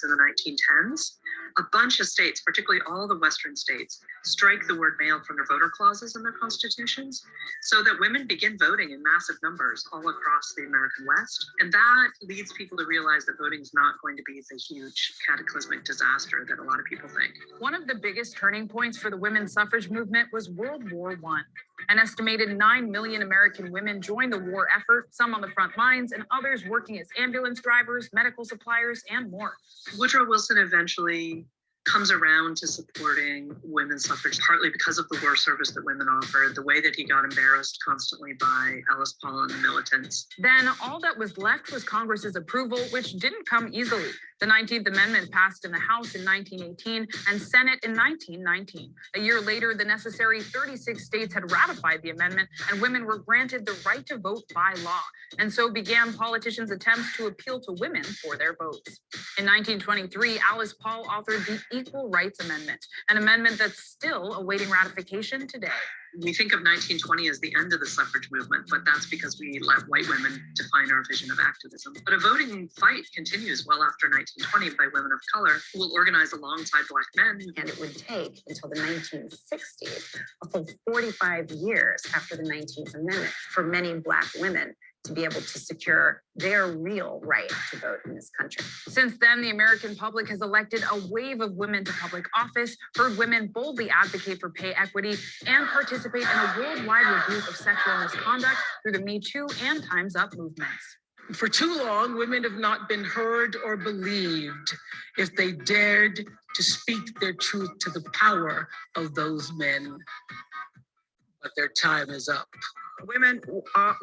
In the 1910s, a bunch of states, particularly all the Western states, strike the word male from their voter clauses in their constitutions so that women begin voting in massive numbers all across the American West. And that leads people to realize that voting is not going to be the huge cataclysmic disaster that a lot of people think. One of the biggest turning points for the women's suffrage movement was World War I. An estimated 9 million American women joined the war effort, some on the front lines and others working as ambulance drivers, medical suppliers, and more. Woodrow Wilson eventually comes around to supporting women's suffrage, partly because of the war service that women offered, the way that he got embarrassed constantly by Alice Paul and the militants. Then all that was left was Congress's approval, which didn't come easily. The 19th Amendment passed in the House in 1918 and Senate in 1919. A year later, the necessary 36 states had ratified the amendment and women were granted the right to vote by law. And so began politicians' attempts to appeal to women for their votes. In 1923, Alice Paul authored the Equal Rights Amendment, an amendment that's still awaiting ratification today. We think of 1920 as the end of the suffrage movement, but that's because we let white women define our vision of activism. But a voting fight continues well after 1920 by women of color who will organize alongside Black men. And it would take until the 1960s, a full 45 years after the 19th Amendment, for many Black women to be able to secure their real right to vote in this country. Since then, the American public has elected a wave of women to public office, heard women boldly advocate for pay equity, and participate in a worldwide rebuke of sexual misconduct through the Me Too and Time's Up movements. For too long, women have not been heard or believed if they dared to speak their truth to the power of those men. But their time is up. Women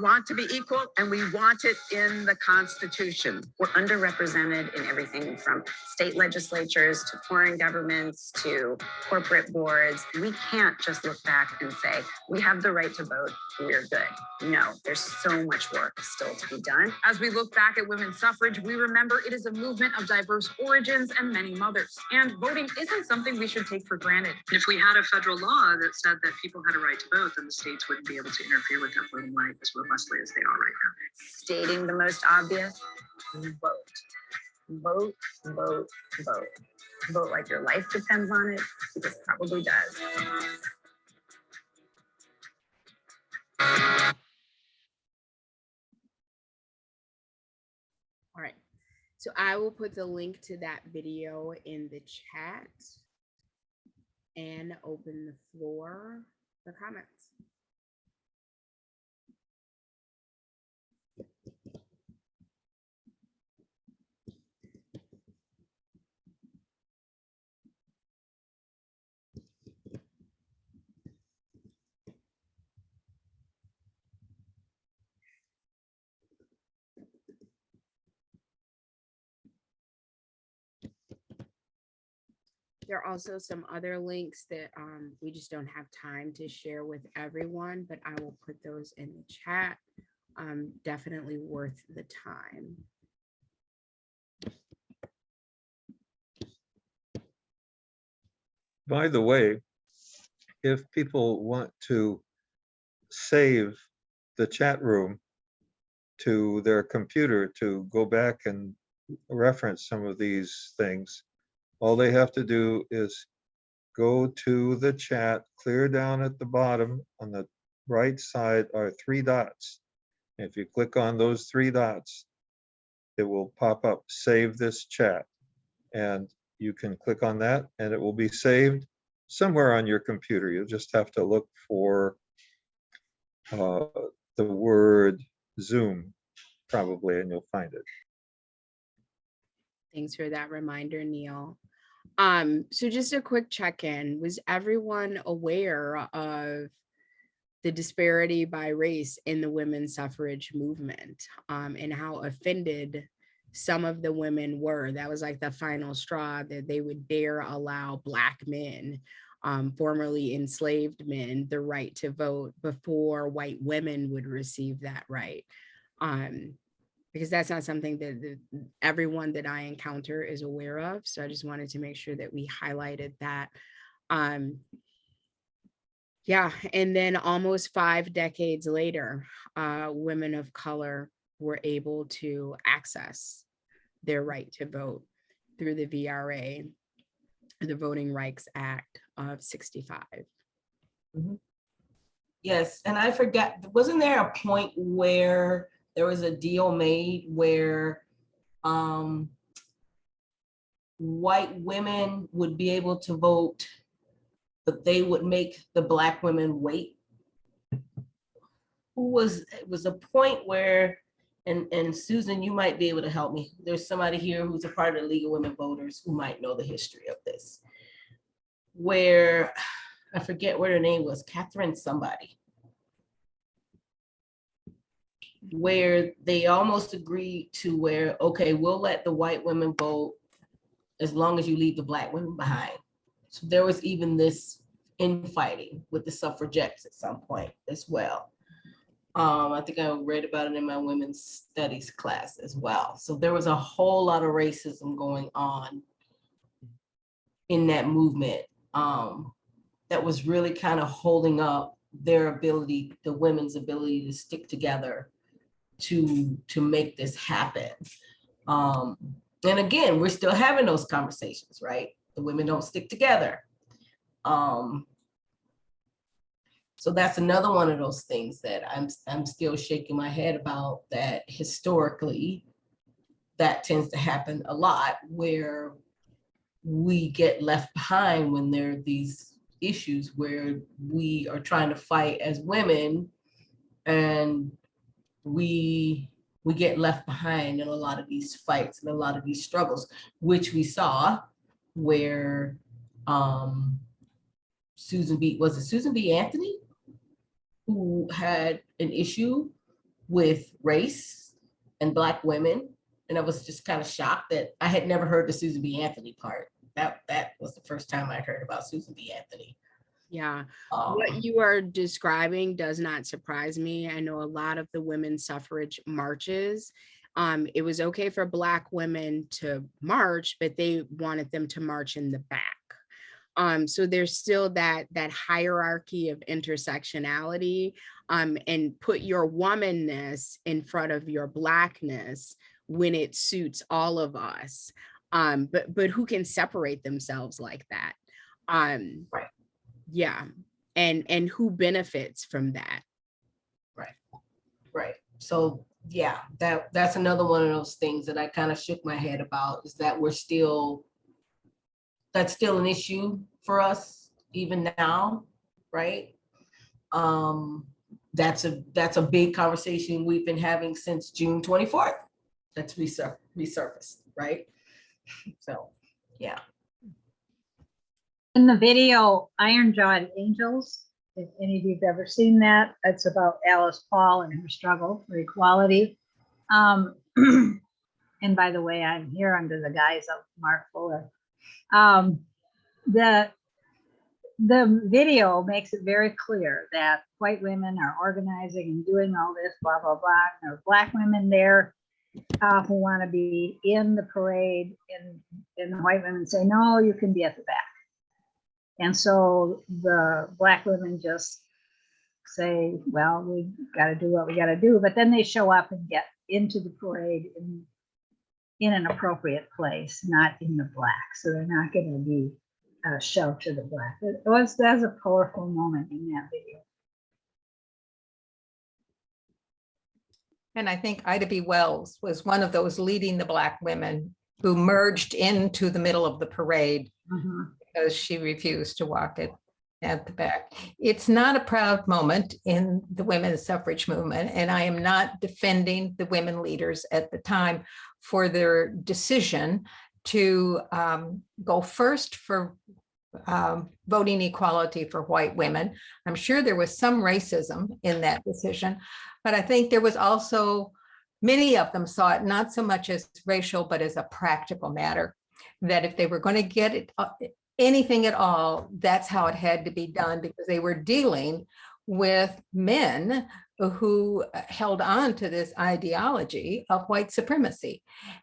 want to be equal, and we want it in the Constitution. We're underrepresented in everything from state legislatures to foreign governments to corporate boards. We can't just look back and say, we have the right to vote, we're good. No, there's so much work still to be done. As we look back at women's suffrage, we remember it is a movement of diverse origins and many mothers. And voting isn't something we should take for granted. And if we had a federal law that said that people had a right to vote, then the states wouldn't be able to interfere with that voting right as robustly as they are right now. Stating the most obvious, vote. Vote, vote, vote. Vote like your life depends on it, because it probably does. All right, so I will put the link to that video in the chat and open the floor for comments. There are also some other links that we just don't have time to share with everyone, but I will put those in the chat. Definitely worth the time. By the way, if people want to save the chat room to their computer to go back and reference some of these things, all they have to do is go to the chat, clear down at the bottom on the right side are 3 dots. If you click on those 3 dots, it will pop up, save this chat. And you can click on that and it will be saved somewhere on your computer. You'll just have to look for the word Zoom probably, and you'll find it. Thanks for that reminder, Neil. So just a quick check-in. Was everyone aware of the disparity by race in the women's suffrage movement, and how offended some of the women were? That was like the final straw, that they would dare allow Black men, formerly enslaved men, the right to vote before white women would receive that right. Because that's not something that everyone that I encounter is aware of. So I just wanted to make sure that we highlighted that. Yeah, and then almost 5 decades later, women of color were able to access their right to vote through the VRA, the Voting Rights Act of 65. Yes, and I forgot, wasn't there a point where there was a deal made where white women would be able to vote, but they would make the Black women wait? It was a point where, and Susan, you might be able to help me. There's somebody here who's a part of the League of Women Voters who might know the history of this, where I forget what her name was, Catherine somebody, where they almost agreed to where, okay, we'll let the white women vote as long as you leave the Black women behind. So there was even this infighting with the suffragettes at some point as well. I think I read about it in my women's studies class as well. So there was a whole lot of racism going on in that movement, that was really kind of holding up their ability, the women's ability to stick together to make this happen. And again, we're still having those conversations, right? The women don't stick together. So that's another one of those things that I'm still shaking my head about, that historically that tends to happen a lot, where we get left behind when there are these issues where we are trying to fight as women, and we get left behind in a lot of these fights and a lot of these struggles, which we saw where Susan B. Anthony, who had an issue with race and Black women. And I was just kind of shocked that I had never heard the Susan B. Anthony part. That was the first time I heard about Susan B. Anthony. Yeah, what you are describing does not surprise me. I know a lot of the women's suffrage marches, it was okay for Black women to march, but they wanted them to march in the back. So there's still that hierarchy of intersectionality, and put your womanness in front of your Blackness when it suits all of us. But who can separate themselves like that? Right. Yeah, and who benefits from that? Right. So yeah, that's another one of those things that I kind of shook my head about, is that that's still an issue for us even now, right? That's a big conversation we've been having since June 24th. That's resurfaced, right? So, yeah. In the video, Iron Jawed Angels, if any of you've ever seen that, it's about Alice Paul and her struggle for equality. And by the way, I'm here under the guise of Mark Fuller. The video makes it very clear that white women are organizing and doing all this, blah, blah, blah. And there are Black women there who want to be in the parade, and the white women say, no, you can be at the back. And so the Black women just say, well, we got to do what we got to do. But then they show up and get into the parade in an appropriate place, not in the black. So they're not going to be shoved to the black. That's a powerful moment in that video. And I think Ida B. Wells was one of those leading the Black women who merged into the middle of the parade because she refused to walk it at the back. It's not a proud moment in the women's suffrage movement, and I am not defending the women leaders at the time for their decision to go first for voting equality for white women. I'm sure there was some racism in that decision, but I think there was also, many of them saw it not so much as racial, but as a practical matter, that if they were going to get it, anything at all, that's how it had to be done, because they were dealing with men who held on to this ideology of white supremacy.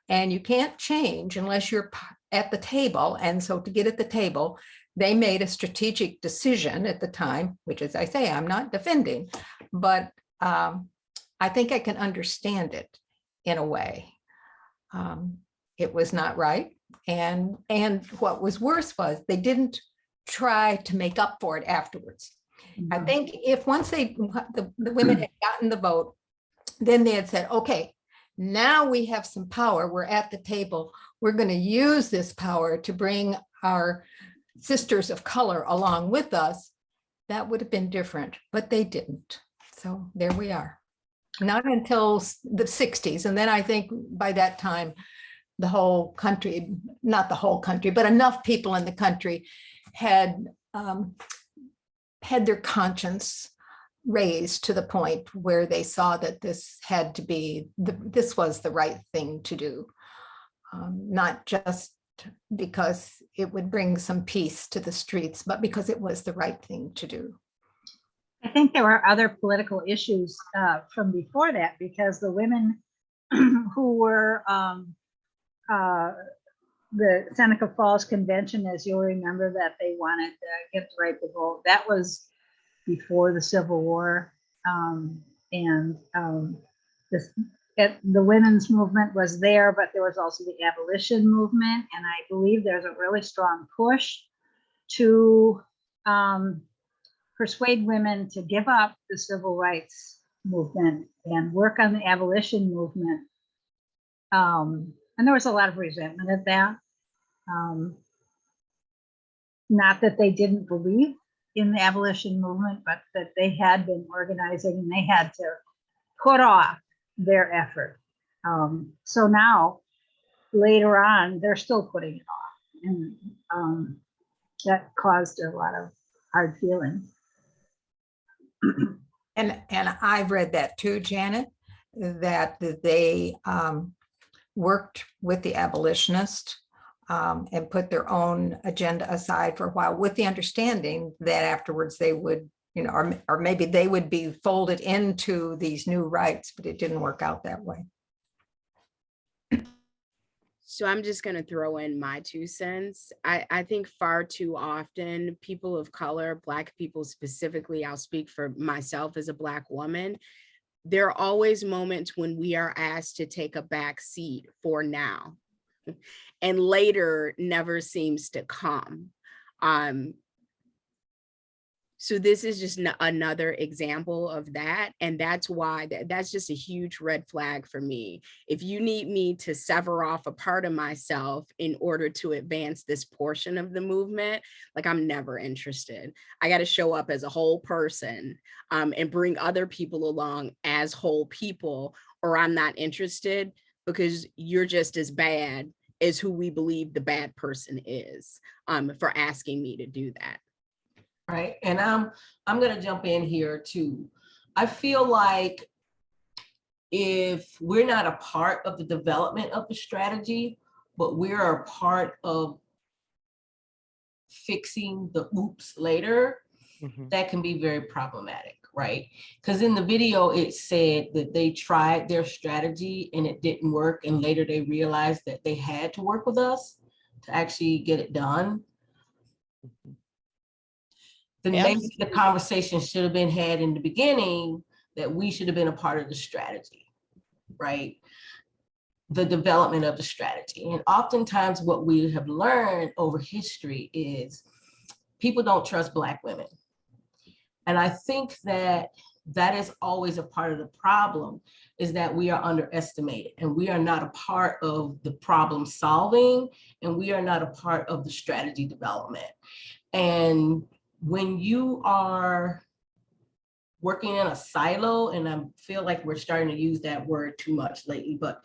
And you can't change unless you're at the table. And so to get at the table, they made a strategic decision at the time, which, as I say, I'm not defending, but I think I can understand it in a way. It was not right. And what was worse was they didn't try to make up for it afterwards. I think if once the women had gotten the vote, then they had said, okay, now we have some power. We're at the table. We're going to use this power to bring our sisters of color along with us. That would have been different, but they didn't. So there we are. Not until the 60s. And then I think by that time, the whole country, not the whole country, but enough people in the country had their conscience raised to the point where they saw that this had to be, this was the right thing to do. Not just because it would bring some peace to the streets, but because it was the right thing to do. I think there were other political issues from before that, because the women who were the Seneca Falls Convention, as you'll remember, that they wanted to get the right to vote. That was before the Civil War. The women's movement was there, but there was also the abolition movement. And I believe there's a really strong push to persuade women to give up the civil rights movement and work on the abolition movement. And there was a lot of resentment at that. Not that they didn't believe in the abolition movement, but that they had been organizing and they had to put off their effort. So now, later on, they're still putting it off. And that caused a lot of hard feelings. And I've read that too, Janet, that they worked with the abolitionists and put their own agenda aside for a while, with the understanding that afterwards they would, or maybe they would be folded into these new rights, but it didn't work out that way. So I'm just going to throw in my 2 cents. I think far too often people of color, Black people specifically, I'll speak for myself as a Black woman, there are always moments when we are asked to take a back seat for now, and later never seems to come. So this is just another example of that. And that's why that's just a huge red flag for me. If you need me to sever off a part of myself in order to advance this portion of the movement, like, I'm never interested. I got to show up as a whole person and bring other people along as whole people, or I'm not interested, because you're just as bad as who we believe the bad person is for asking me to do that. Right. And I'm going to jump in here too. I feel like if we're not a part of the development of the strategy, but we're a part of fixing the oops later, that can be very problematic, right? Because in the video, it said that they tried their strategy and it didn't work. And later they realized that they had to work with us to actually get it done. Then maybe the conversation should have been had in the beginning that we should have been a part of the strategy, right? The development of the strategy. And oftentimes what we have learned over history is people don't trust Black women. And I think that that is always a part of the problem, is that we are underestimated and we are not a part of the problem solving, and we are not a part of the strategy development. And when you are working in a silo, and I feel like we're starting to use that word too much lately, but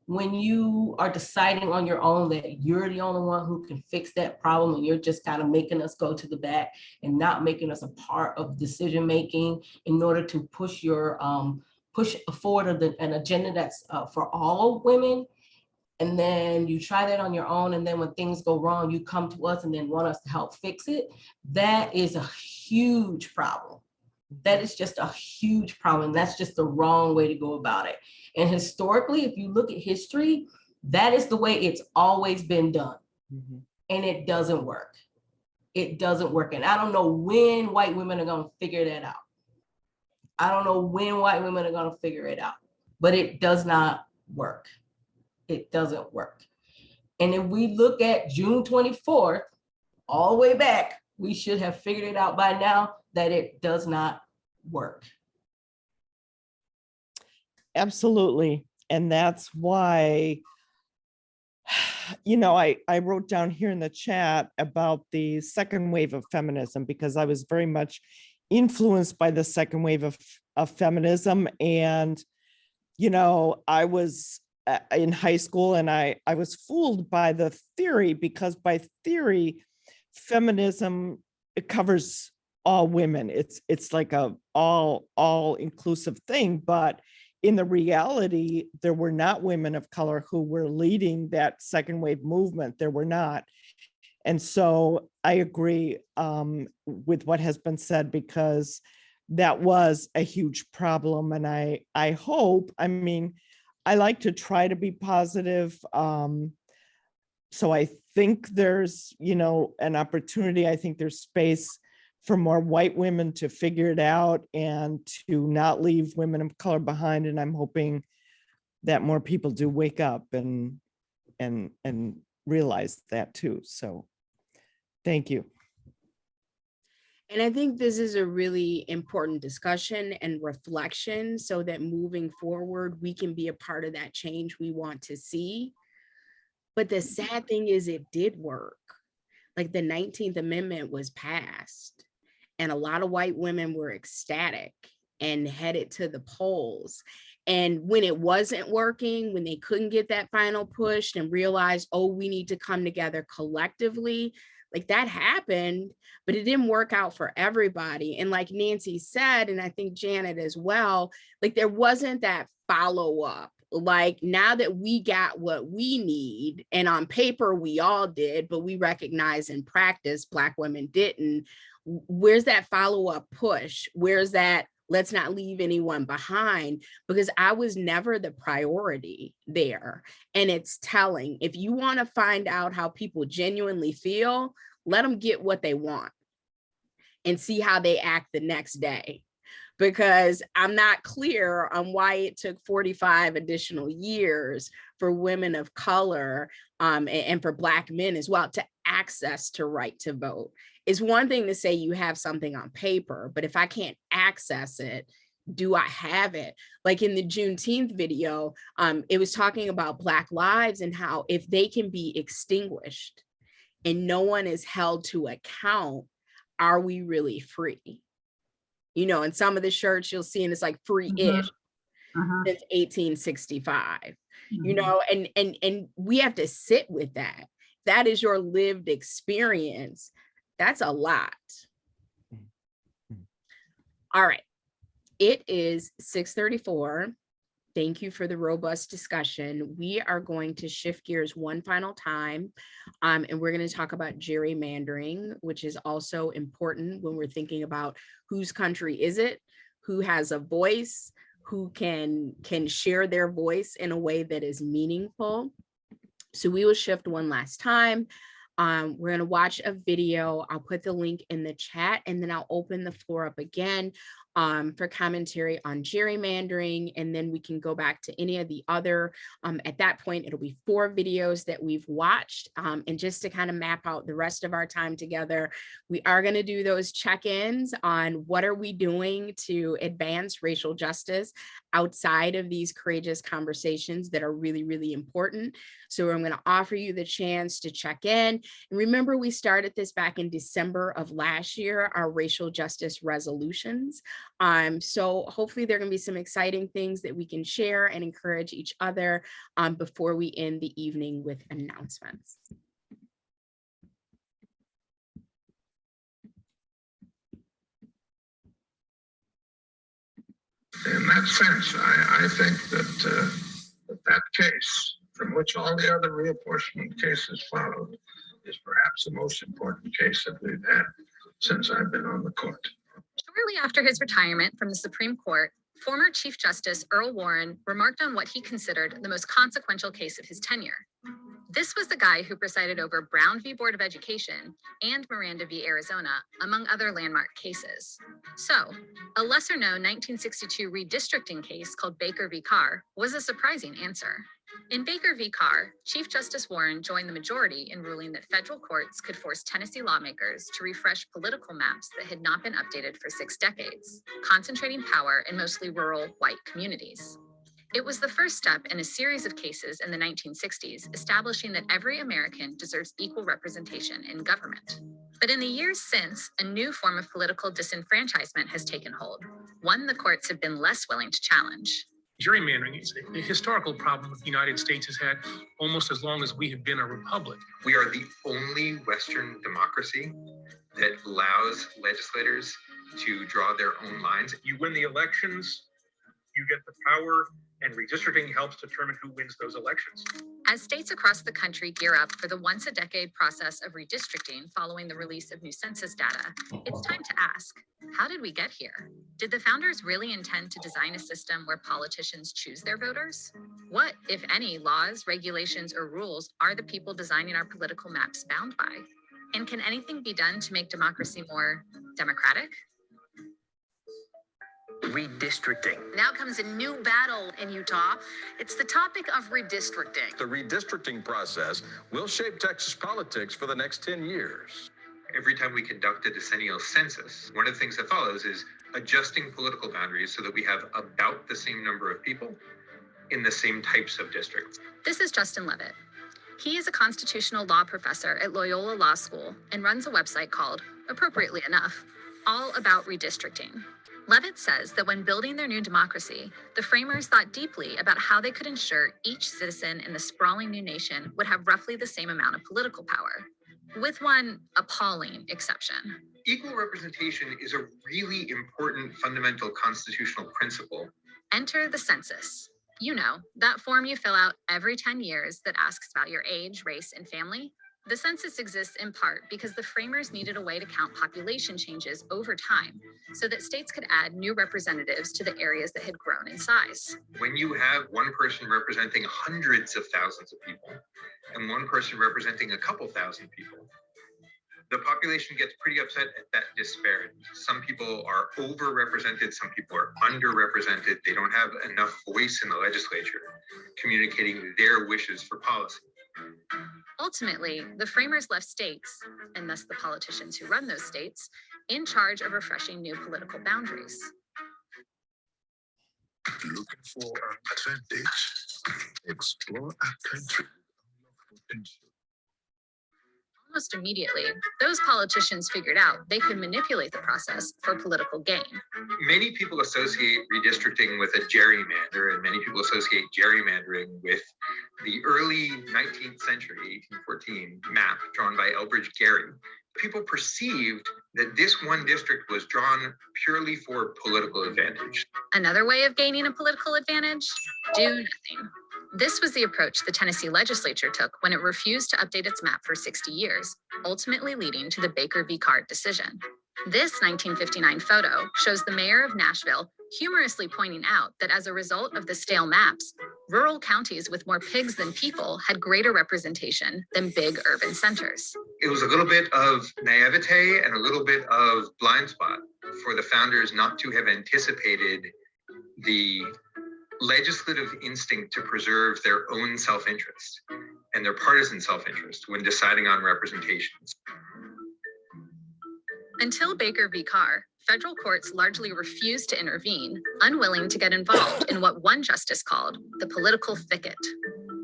when you are deciding on your own that you're the only one who can fix that problem, and you're just kind of making us go to the back and not making us a part of decision making in order to push your push forward an agenda that's for all women, and then you try that on your own, and then when things go wrong, you come to us and then want us to help fix it, that is a huge problem. That is just a huge problem. That's just the wrong way to go about it. And historically, if you look at history, that is the way it's always been done. And it doesn't work. It doesn't work. And I don't know when white women are going to figure that out. I don't know when white women are going to figure it out, but it does not work. It doesn't work. And if we look at June 24th, all the way back, we should have figured it out by now that it does not work. Absolutely. And that's why, you know, I wrote down here in the chat about the second wave of feminism, because I was very much influenced by the second wave of feminism. And, you know, I was in high school and I was fooled by the theory, because by theory, feminism, it covers all women. It's like a all inclusive thing, but in the reality, there were not women of color who were leading that second wave movement. There were not. And so I agree with what has been said, because that was a huge problem. And I hope, I mean, I like to try to be positive. So I think there's, you know, an opportunity. I think there's space for more white women to figure it out and to not leave women of color behind. And I'm hoping that more people do wake up and realize that too. So thank you. And I think this is a really important discussion and reflection, so that moving forward, we can be a part of that change we want to see. But the sad thing is, it did work. Like, the 19th Amendment was passed, and a lot of white women were ecstatic and headed to the polls. And when it wasn't working, when they couldn't get that final push and realized, oh, we need to come together collectively, like, that happened, but it didn't work out for everybody. And like Nancy said, and I think Janet as well, like, there wasn't that follow-up. Like, now that we got what we need, and on paper we all did, but we recognize in practice Black women didn't, where's that follow-up push? Where's that let's not leave anyone behind? Because I was never the priority there. And it's telling. If you want to find out how people genuinely feel, let them get what they want and see how they act the next day. Because I'm not clear on why it took 45 additional years for women of color and for Black men as well to access to right to vote. It's one thing to say you have something on paper, but if I can't access it, do I have it? Like in the Juneteenth video, it was talking about Black lives and how if they can be extinguished and no one is held to account, are we really free? You know, in some of the shirts you'll see, and it's like free-ish since 1865, you know, and we have to sit with that. That is your lived experience. That's a lot. All right. It is 6:34. Thank you for the robust discussion. We are going to shift gears one final time, and we're going to talk about gerrymandering, which is also important when we're thinking about whose country is it, who has a voice, who can share their voice in a way that is meaningful. So we will shift one last time. We're going to watch a video. I'll put the link in the chat, and then I'll open the floor up again for commentary on gerrymandering, and then we can go back to any of the other. At that point, it'll be 4 videos that we've watched, and just to kind of map out the rest of our time together, we are going to do those check-ins on what are we doing to advance racial justice outside of these courageous conversations that are really, really important. So I'm going to offer you the chance to check in. And remember, we started this back in December of last year, our racial justice resolutions. So hopefully there are going to be some exciting things that we can share and encourage each other before we end the evening with announcements. In that sense, I think that that case, from which all the other reapportionment cases followed, is perhaps the most important case that we've had since I've been on the court. Shortly after his retirement from the Supreme Court, former Chief Justice Earl Warren remarked on what he considered the most consequential case of his tenure. This was the guy who presided over Brown v. Board of Education and Miranda v. Arizona, among other landmark cases. So, a lesser-known 1962 redistricting case called Baker v. Carr was a surprising answer. In Baker v. Carr, Chief Justice Warren joined the majority in ruling that federal courts could force Tennessee lawmakers to refresh political maps that had not been updated for 6 decades, concentrating power in mostly rural white communities. It was the first step in a series of cases in the 1960s establishing that every American deserves equal representation in government. But in the years since, a new form of political disenfranchisement has taken hold, one the courts have been less willing to challenge. Gerrymandering is a historical problem that the United States has had almost as long as we have been a republic. We are the only Western democracy that allows legislators to draw their own lines. You win the elections, you get the power, and redistricting helps determine who wins those elections. As states across the country gear up for the once-a-decade process of redistricting following the release of new census data, it's time to ask, how did we get here? Did the founders really intend to design a system where politicians choose their voters? What, if any, laws, regulations, or rules are the people designing our political maps bound by? And can anything be done to make democracy more democratic? Redistricting. Now comes a new battle in Utah. It's the topic of redistricting. The redistricting process will shape Texas politics for the next 10 years. Every time we conduct a decennial census, one of the things that follows is adjusting political boundaries so that we have about the same number of people in the same types of districts. This is Justin Levitt. He is a constitutional law professor at Loyola Law School and runs a website called, appropriately enough, All About Redistricting. Levitt says that when building their new democracy, the framers thought deeply about how they could ensure each citizen in the sprawling new nation would have roughly the same amount of political power, with one appalling exception. Equal representation is a really important fundamental constitutional principle. Enter the census. You know, that form you fill out every 10 years that asks about your age, race, and family. The census exists in part because the framers needed a way to count population changes over time so that states could add new representatives to the areas that had grown in size. When you have one person representing hundreds of thousands of people and one person representing a couple thousand people, the population gets pretty upset at that disparity. Some people are overrepresented, some people are underrepresented. They don't have enough voice in the legislature communicating their wishes for policy. Ultimately, the framers left states, and thus the politicians who run those states, in charge of refreshing new political boundaries. Looking for advantage, explore a country. Almost immediately, those politicians figured out they could manipulate the process for political gain. Many people associate redistricting with a gerrymander, and many people associate gerrymandering with the early 19th century, 1814 map drawn by Elbridge Gerry. People perceived that this one district was drawn purely for political advantage. Another way of gaining a political advantage? Do nothing. This was the approach the Tennessee legislature took when it refused to update its map for 60 years, ultimately leading to the Baker v. Carr decision. This 1959 photo shows the mayor of Nashville humorously pointing out that as a result of the stale maps, rural counties with more pigs than people had greater representation than big urban centers. It was a little bit of naivete and a little bit of blind spot for the founders not to have anticipated the legislative instinct to preserve their own self-interest and their partisan self-interest when deciding on representations. Until Baker v. Carr, federal courts largely refused to intervene, unwilling to get involved in what one justice called the political thicket.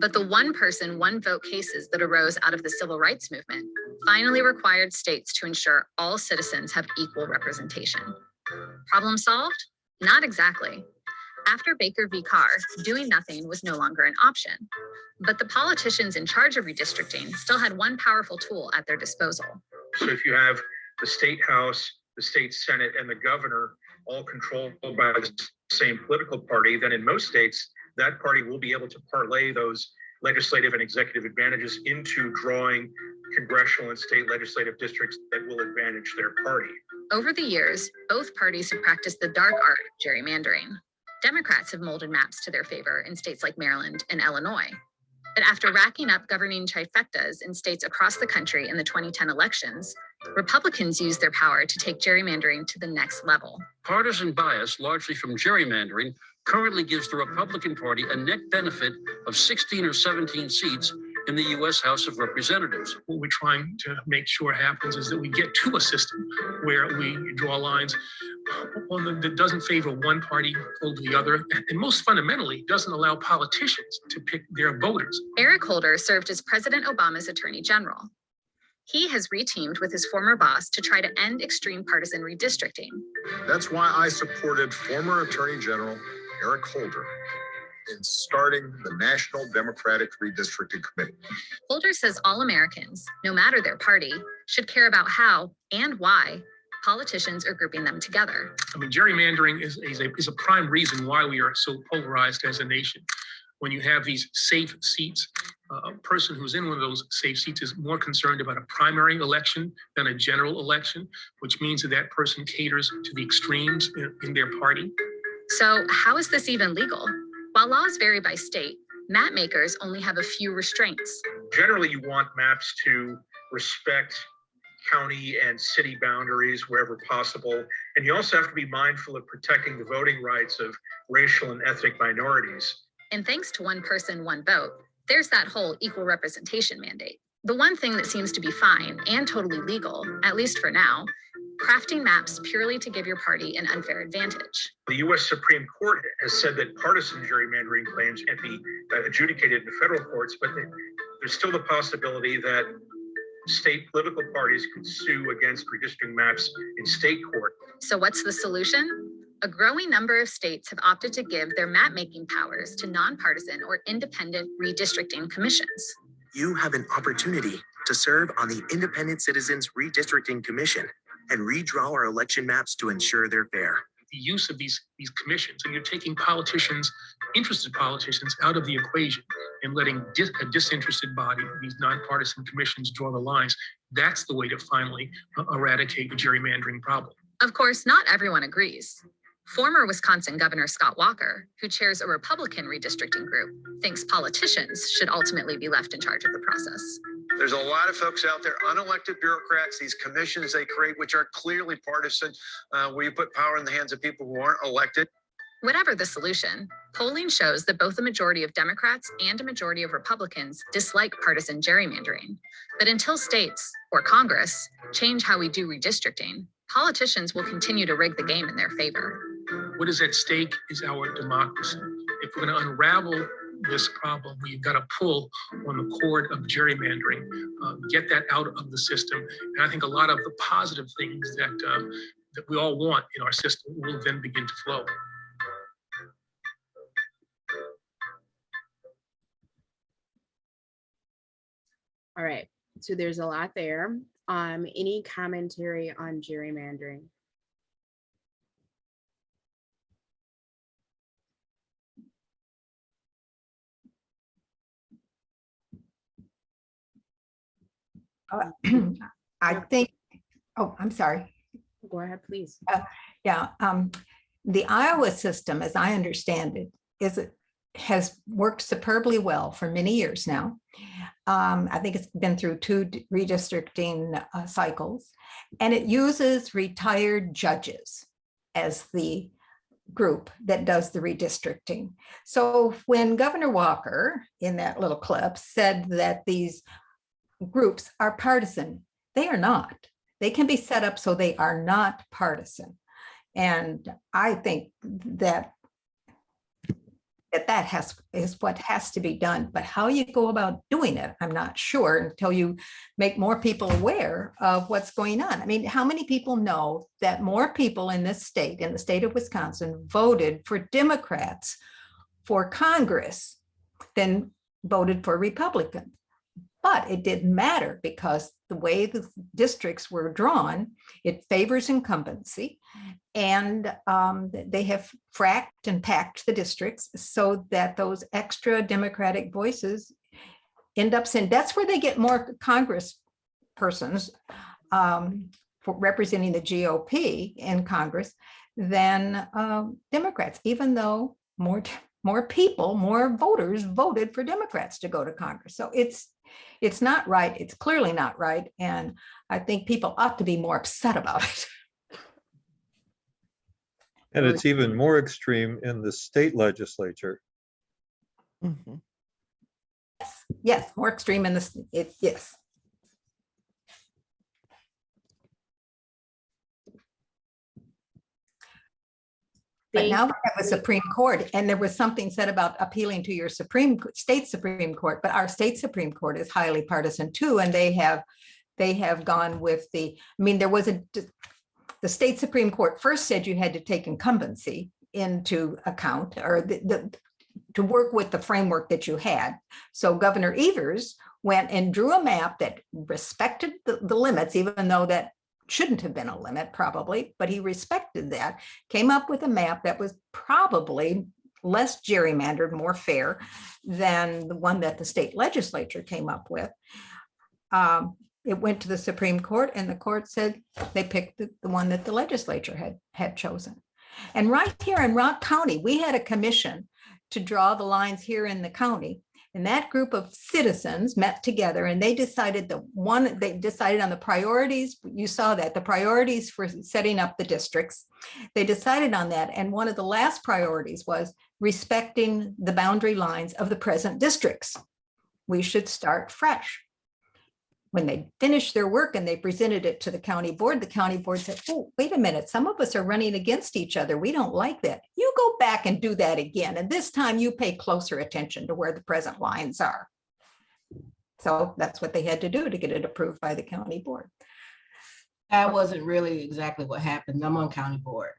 But the one-person, one-vote cases that arose out of the civil rights movement finally required states to ensure all citizens have equal representation. Problem solved? Not exactly. After Baker v. Carr, doing nothing was no longer an option. But the politicians in charge of redistricting still had one powerful tool at their disposal. So if you have the state house, the state senate, and the governor all controlled by the same political party, then in most states, that party will be able to parlay those legislative and executive advantages into drawing congressional and state legislative districts that will advantage their party. Over the years, both parties have practiced the dark art of gerrymandering. Democrats have molded maps to their favor in states like Maryland and Illinois. But after racking up governing trifectas in states across the country in the 2010 elections, Republicans used their power to take gerrymandering to the next level. Partisan bias, largely from gerrymandering, currently gives the Republican Party a net benefit of 16 or 17 seats in the U.S. House of Representatives. What we're trying to make sure happens is that we get to a system where we draw lines that doesn't favor one party over the other, and most fundamentally, doesn't allow politicians to pick their voters. Eric Holder served as President Obama's Attorney General. He has reteamed with his former boss to try to end extreme partisan redistricting. That's why I supported former Attorney General Eric Holder in starting the National Democratic Redistricting Committee. Holder says all Americans, no matter their party, should care about how and why politicians are grouping them together. I mean, gerrymandering is a prime reason why we are so polarized as a nation. When you have these safe seats, a person who's in one of those safe seats is more concerned about a primary election than a general election, which means that that person caters to the extremes in their party. So how is this even legal? While laws vary by state, map makers only have a few restraints. Generally, you want maps to respect county and city boundaries wherever possible. And you also have to be mindful of protecting the voting rights of racial and ethnic minorities. And thanks to one person, one vote, there's that whole equal representation mandate. The one thing that seems to be fine and totally legal, at least for now, crafting maps purely to give your party an unfair advantage. The U.S. Supreme Court has said that partisan gerrymandering claims can't be adjudicated in the federal courts, but there's still the possibility that state political parties could sue against redistricting maps in state court. So what's the solution? A growing number of states have opted to give their map-making powers to nonpartisan or independent redistricting commissions. You have an opportunity to serve on the Independent Citizens Redistricting Commission and redraw our election maps to ensure they're fair. The use of these commissions, and you're taking politicians, interested politicians, out of the equation and letting a disinterested body, these nonpartisan commissions, draw the lines. That's the way to finally eradicate the gerrymandering problem. Of course, not everyone agrees. Former Wisconsin Governor Scott Walker, who chairs a Republican redistricting group, thinks politicians should ultimately be left in charge of the process. There's a lot of folks out there, unelected bureaucrats, these commissions they create, which are clearly partisan, where you put power in the hands of people who aren't elected. Whatever the solution, polling shows that both a majority of Democrats and a majority of Republicans dislike partisan gerrymandering. But until states, or Congress, change how we do redistricting, politicians will continue to rig the game in their favor. What is at stake is our democracy. If we're going to unravel this problem, we've got to pull on the cord of gerrymandering, get that out of the system. And I think a lot of the positive things that we all want in our system will then begin to flow. All right, so there's a lot there. Any commentary on gerrymandering? I think, oh, I'm sorry. Go ahead, please. Yeah, the Iowa system, as I understand it, has worked superbly well for many years now. I think it's been through 2 redistricting cycles, and it uses retired judges as the group that does the redistricting. So when Governor Walker, in that little clip, said that these groups are partisan, they are not. They can be set up so they are not partisan. And I think that that is what has to be done. But how you go about doing it, I'm not sure until you make more people aware of what's going on. I mean, how many people know that more people in this state, in the state of Wisconsin, voted for Democrats for Congress than voted for Republicans? But it didn't matter because the way the districts were drawn, it favors incumbency. And they have fracked and packed the districts so that those extra Democratic voices end up saying that's where they get more Congress persons for representing the GOP in Congress than Democrats, even though more people, more voters voted for Democrats to go to Congress. So it's not right. It's clearly not right. And I think people ought to be more upset about it. And it's even more extreme in the state legislature. Mhm. Yes, more extreme in this, yes. But now we have a Supreme Court, and there was something said about appealing to your state Supreme Court, but our state Supreme Court is highly partisan too, and they have gone with the, I mean, there was the state Supreme Court first said you had to take incumbency into account, or to work with the framework that you had. So Governor Evers went and drew a map that respected the limits, even though that shouldn't have been a limit probably, but he respected that, came up with a map that was probably less gerrymandered, more fair than the one that the state legislature came up with. It went to the Supreme Court, and the court said they picked the one that the legislature had chosen. And right here in Rock County, we had a commission to draw the lines here in the county. And that group of citizens met together and they decided on the priorities. You saw that, the priorities for setting up the districts. They decided on that. And one of the last priorities was respecting the boundary lines of the present districts. We should start fresh. When they finished their work and they presented it to the county board said, oh, wait a minute, some of us are running against each other. We don't like that. You go back and do that again. And this time you pay closer attention to where the present lines are. So that's what they had to do to get it approved by the county board. That wasn't really exactly what happened. I'm on county board.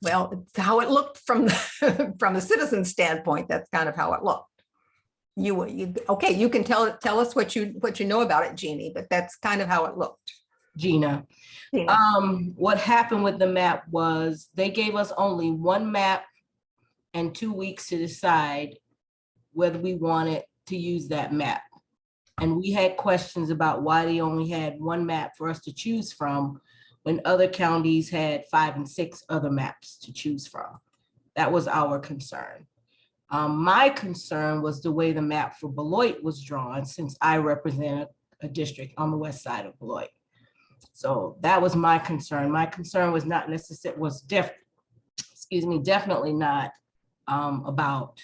Well, it's how it looked from the citizen standpoint. That's kind of how it looked. Okay, you can tell us what you know about it, Jeannie, but that's kind of how it looked. Gina. What happened with the map was they gave us only one map and 2 weeks to decide whether we wanted to use that map. And we had questions about why they only had one map for us to choose from when other counties had 5 and 6 other maps to choose from. That was our concern. My concern was the way the map for Beloit was drawn, since I represent a district on the west side of Beloit. So that was my concern. My concern was not necessarily, definitely not about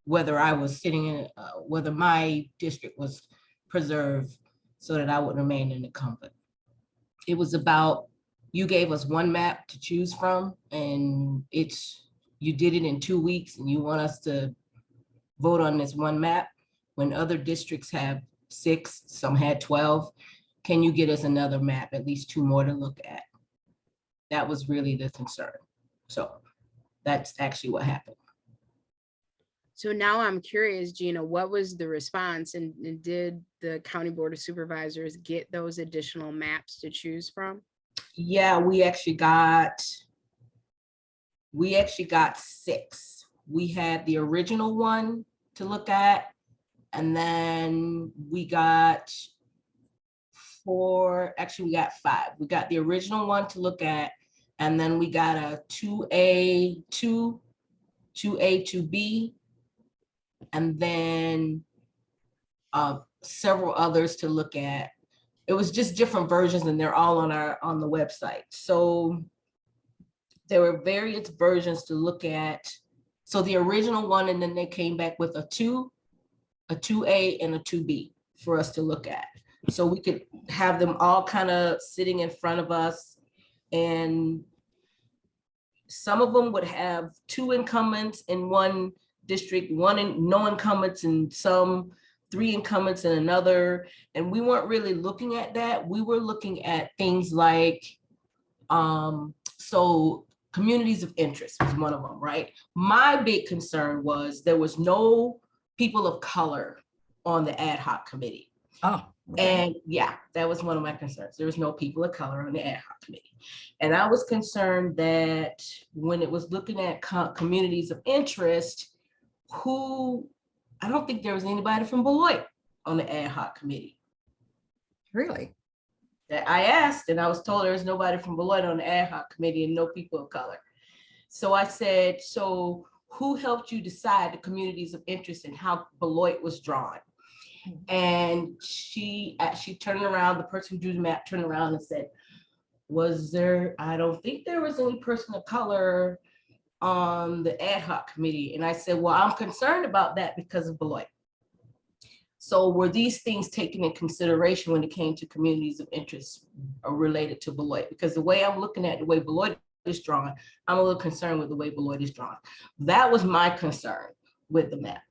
whether I was sitting in, whether my district was preserved so that I would remain an incumbent. It was about, you gave us one map to choose from, and you did it in 2 weeks, and you want us to vote on this one map when other districts have 6, some had 12. Can you get us another map, at least 2 more to look at? That was really the concern. So that's actually what happened. So now I'm curious, Gina, what was the response, and did the County Board of Supervisors get those additional maps to choose from? Yeah, we actually got 6. We had the original one to look at, and then we got 4, actually we got 5. We got the original one to look at, and then we got a 2A, 2B, and then several others to look at. It was just different versions, and they're all on the website. So there were various versions to look at. So the original one, and then they came back with a 2, a 2A, and a 2B for us to look at. So we could have them all kind of sitting in front of us. And some of them would have 2 incumbents in one district, one in no incumbents and some, 3 incumbents in another. And we weren't really looking at that. We were looking at things like, so communities of interest was one of them, right? My big concern was there was no people of color on the ad hoc committee. Oh. And yeah, that was one of my concerns. There was no people of color on the ad hoc committee. And I was concerned that when it was looking at communities of interest, I don't think there was anybody from Beloit on the ad hoc committee. Really? That I asked, and I was told there was nobody from Beloit on the ad hoc committee and no people of color. So I said, so who helped you decide the communities of interest and how Beloit was drawn? And she turned around, the person who drew the map turned around and said, I don't think there was any person of color on the ad hoc committee. And I said, well, I'm concerned about that because of Beloit. So were these things taken in consideration when it came to communities of interest related to Beloit? Because the way I'm looking at the way Beloit is drawn, I'm a little concerned with the way Beloit is drawn. That was my concern with the map.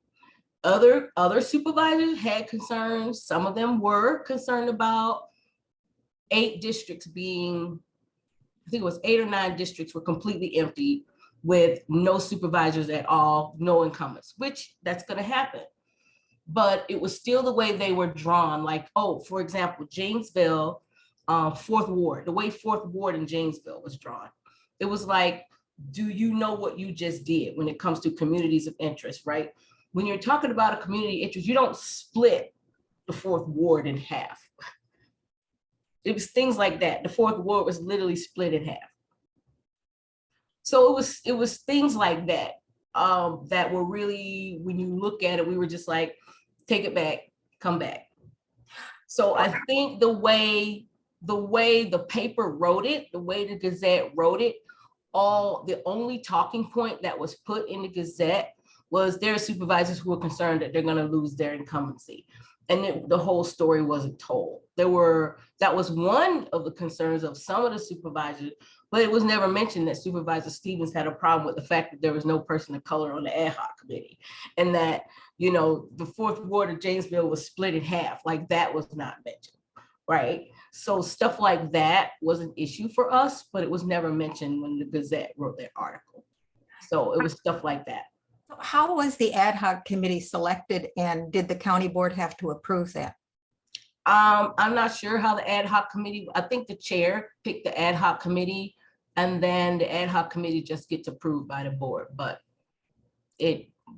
Other supervisors had concerns. Some of them were concerned about 8 districts being, I think it was 8 or 9 districts were completely empty with no supervisors at all, no incumbents, which that's going to happen. But it was still the way they were drawn. Like, oh, for example, Janesville, 4th Ward, the way 4th Ward in Janesville was drawn. It was like, do you know what you just did when it comes to communities of interest, right? When you're talking about a community interest, you don't split the 4th Ward in half. It was things like that. The 4th Ward was literally split in half. So it was things like that that were really, when you look at it, we were just like, take it back, come back. So I think the way the paper wrote it, the way the Gazette wrote it, the only talking point that was put in the Gazette was there are supervisors who are concerned that they're going to lose their incumbency. And the whole story wasn't told. That was one of the concerns of some of the supervisors, but it was never mentioned that Supervisor Stevens had a problem with the fact that there was no person of color on the ad hoc committee. And that, the 4th Ward of Janesville was split in half, like that was not mentioned, right? So stuff like that was an issue for us, but it was never mentioned when the Gazette wrote their article. So it was stuff like that. How was the ad hoc committee selected, and did the county board have to approve that? I'm not sure how the ad hoc committee, I think the chair picked the ad hoc committee, and then the ad hoc committee just gets approved by the board, but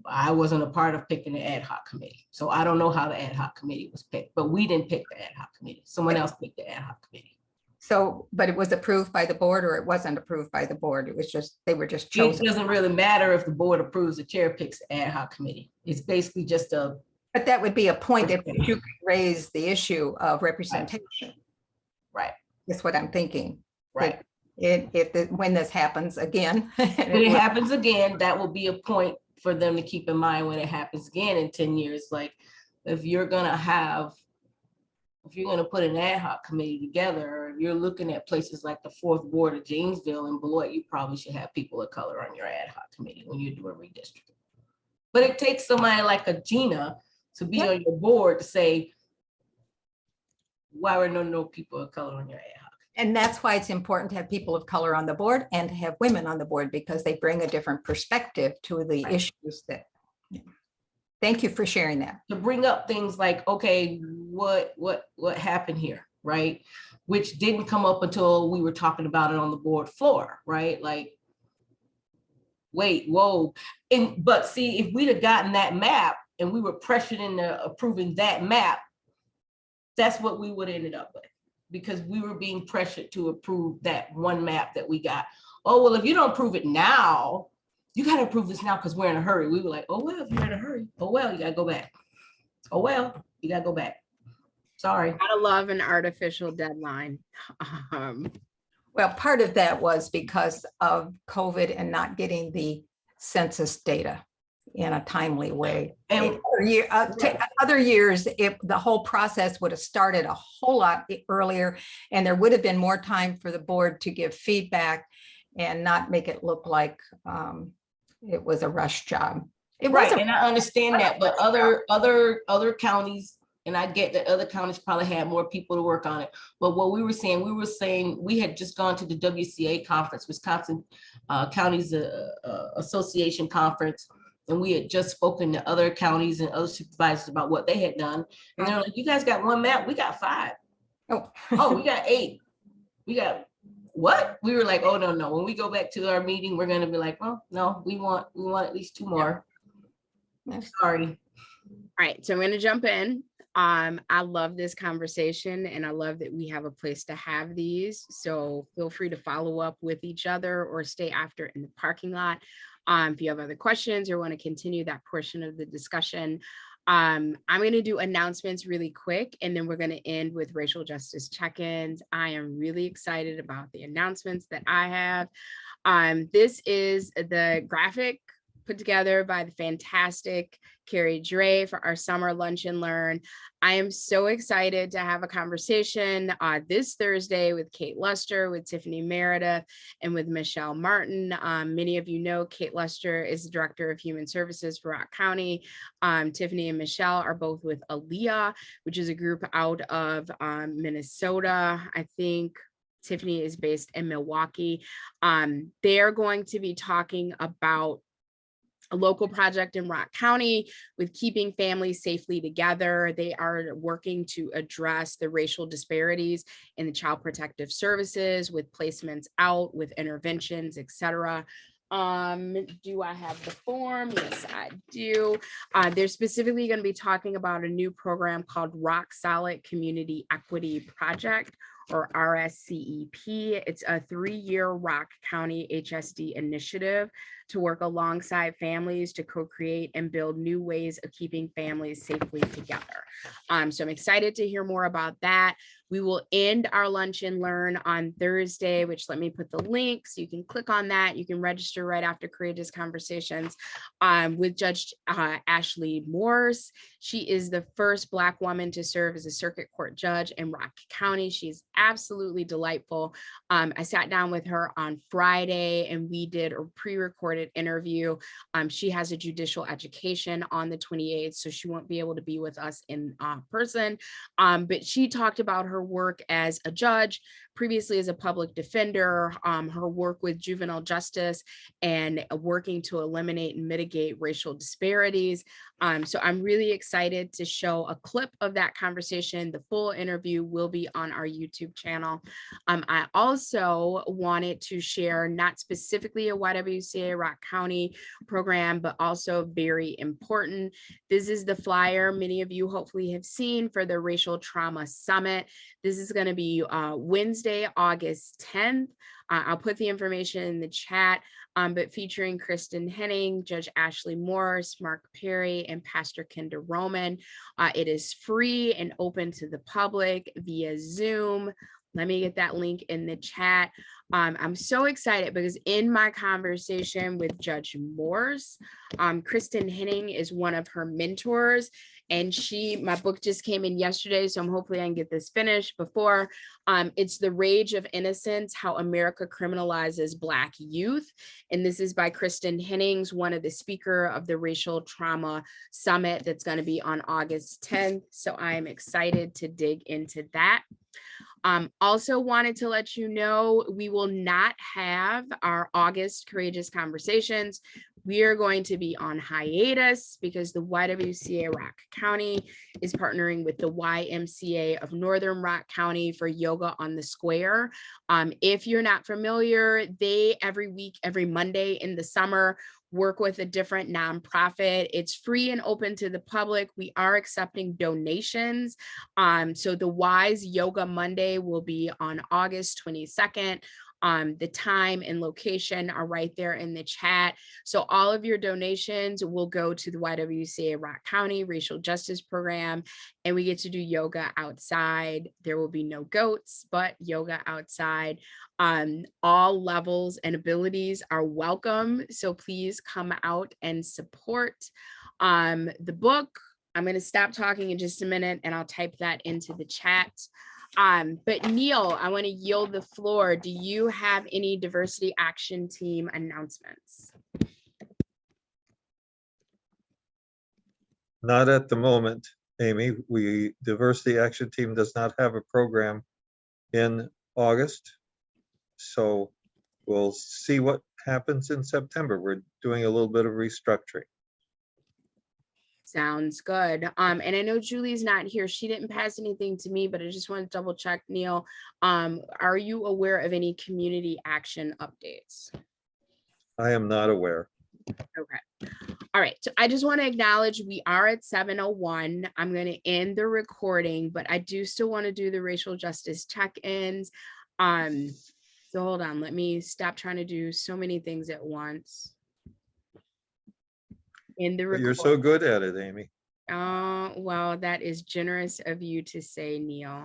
I wasn't a part of picking the ad hoc committee. So I don't know how the ad hoc committee was picked, but we didn't pick the ad hoc committee. Someone else picked the ad hoc committee. So, but it was approved by the board, or it wasn't approved by the board? It was just, they were just It chosen. doesn't really matter if the board approves, the chair picks the ad hoc committee. It's basically just But that would be a point if you could raise the issue of representation. Right. That's what I'm thinking. Right. When this happens again. When it happens again, that will be a point for them to keep in mind when it happens again in 10 years. Like, if you're going to put an ad hoc committee together, or if you're looking at places like the 4th Ward of Janesville and Beloit, you probably should have people of color on your ad hoc committee when you're doing redistricting. But it takes somebody like a Gina to be on your board to say, why were no people of color on your ad hoc? And that's why it's important to have people of color on the board and to have women on the board, because they bring a different perspective to the issues that. Thank you for sharing that. To bring up things like, okay, what happened here, right? Which didn't come up until we were talking about it on the board floor, right? Like, wait, whoa. But see, if we'd have gotten that map and we were pressured into approving that map, that's what we would have ended up with, because we were being pressured to approve that one map that we got. Oh, well, if you don't approve it now, you got to approve this now because we're in a hurry. We were like, oh, well, if you're in a hurry, oh, well, you got to go back. Oh, well, you got to go back. Sorry. Gotta love an artificial deadline. Well, part of that was because of COVID and not getting the census data in a timely way. And other years, the whole process would have started a whole lot earlier, and there would have been more time for the board to give feedback and not make it look like it was a rush job. It Right, wasn't. and I understand that, but other counties, and I get that other counties probably had more people to work on it. But what we were saying we had just gone to the WCA conference, Wisconsin Counties Association Conference, and we had just spoken to other counties and other supervisors about what they had done. And they're like, you guys got one map, we got 5. Oh, we got 8. We got what? We were like, oh, no. When we go back to our meeting, we're gonna be like, oh, no, we want at least 2 more. Sorry. All right, so I'm gonna jump in. I love this conversation and I love that we have a place to have these. So feel free to follow up with each other or stay after in the parking lot. If you have other questions or want to continue that portion of the discussion, I'm going to do announcements really quick, and then we're going to end with racial justice check-ins. I am really excited about the announcements that I have. This is the graphic put together by the fantastic Carrie Dre for our summer lunch and learn. I am so excited to have a conversation this Thursday with Kate Luster, with Tiffany Meredith, and with Michelle Martin. Many of you know Kate Luster is the Director of Human Services for Rock County. Tiffany and Michelle are both with ALEA, which is a group out of Minnesota. I think Tiffany is based in Milwaukee. They are going to be talking about a local project in Rock County with keeping families safely together. They are working to address the racial disparities in the child protective services with placements out, with interventions, etc. Do I have the form? Yes, I do. They're specifically going to be talking about a new program called Rock Solid Community Equity Project, or RSCEP. It's a 3-year Rock County HSD initiative to work alongside families to co-create and build new ways of keeping families safely together. So I'm excited to hear more about that. We will end our lunch and learn on Thursday, which let me put the link so you can click on that. You can register right after Courageous Conversations with Judge Ashley Morse. She is the first Black woman to serve as a circuit court judge in Rock County. She's absolutely delightful. I sat down with her on Friday and we did a pre-recorded interview. She has a judicial education on the 28th, so she won't be able to be with us in person. But she talked about her work as a judge, previously as a public defender, her work with juvenile justice, and working to eliminate and mitigate racial disparities. So I'm really excited to show a clip of that conversation. The full interview will be on our YouTube channel. I also wanted to share not specifically a YWCA Rock County program, but also very important. This is the flyer many of you hopefully have seen for the Racial Trauma Summit. This is going to be Wednesday, August 10th. I'll put the information in the chat, but featuring Kristen Henning, Judge Ashley Morse, Mark Perry, and Pastor Kendra Roman. It is free and open to the public via Zoom. Let me get that link in the chat. I'm so excited because in my conversation with Judge Morse, Kristen Henning is one of her mentors, and my book just came in yesterday, so I'm hopefully I can get this finished before. It's The Rage of Innocence, How America Criminalizes Black Youth. And this is by Kristen Hennings, one of the speaker of the Racial Trauma Summit that's going to be on August 10th. So I am excited to dig into that. Also wanted to let you know, we will not have our August Courageous Conversations. We are going to be on hiatus because the YWCA Rock County is partnering with the YMCA of Northern Rock County for Yoga on the Square. If you're not familiar, they every week, every Monday in the summer, work with a different nonprofit. It's free and open to the public. We are accepting donations. So the Wise Yoga Monday will be on August 22nd. The time and location are right there in the chat. So all of your donations will go to the YWCA Rock County Racial Justice Program, and we get to do yoga outside. There will be no goats, but yoga outside. All levels and abilities are welcome. So please come out and support the book. I'm going to stop talking in just a minute and I'll type that into the chat. But Neil, I want to yield the floor. Do you have any Diversity Action Team announcements? Not at the moment, Amy. Diversity Action Team does not have a program in August. So we'll see what happens in September. We're doing a little bit of restructuring. Sounds good. And I know Julie's not here. She didn't pass anything to me, but I just want to double check, Neil. Are you aware of any community action updates? I am not aware. Okay. All right. So I just want to acknowledge we are at 7:01. I'm going to end the recording, but I do still want to do the racial justice check-ins. So hold on. Let me stop trying to do so many things at once. In the But you're so good at it, Amy. well, that is generous of you to say, Neil.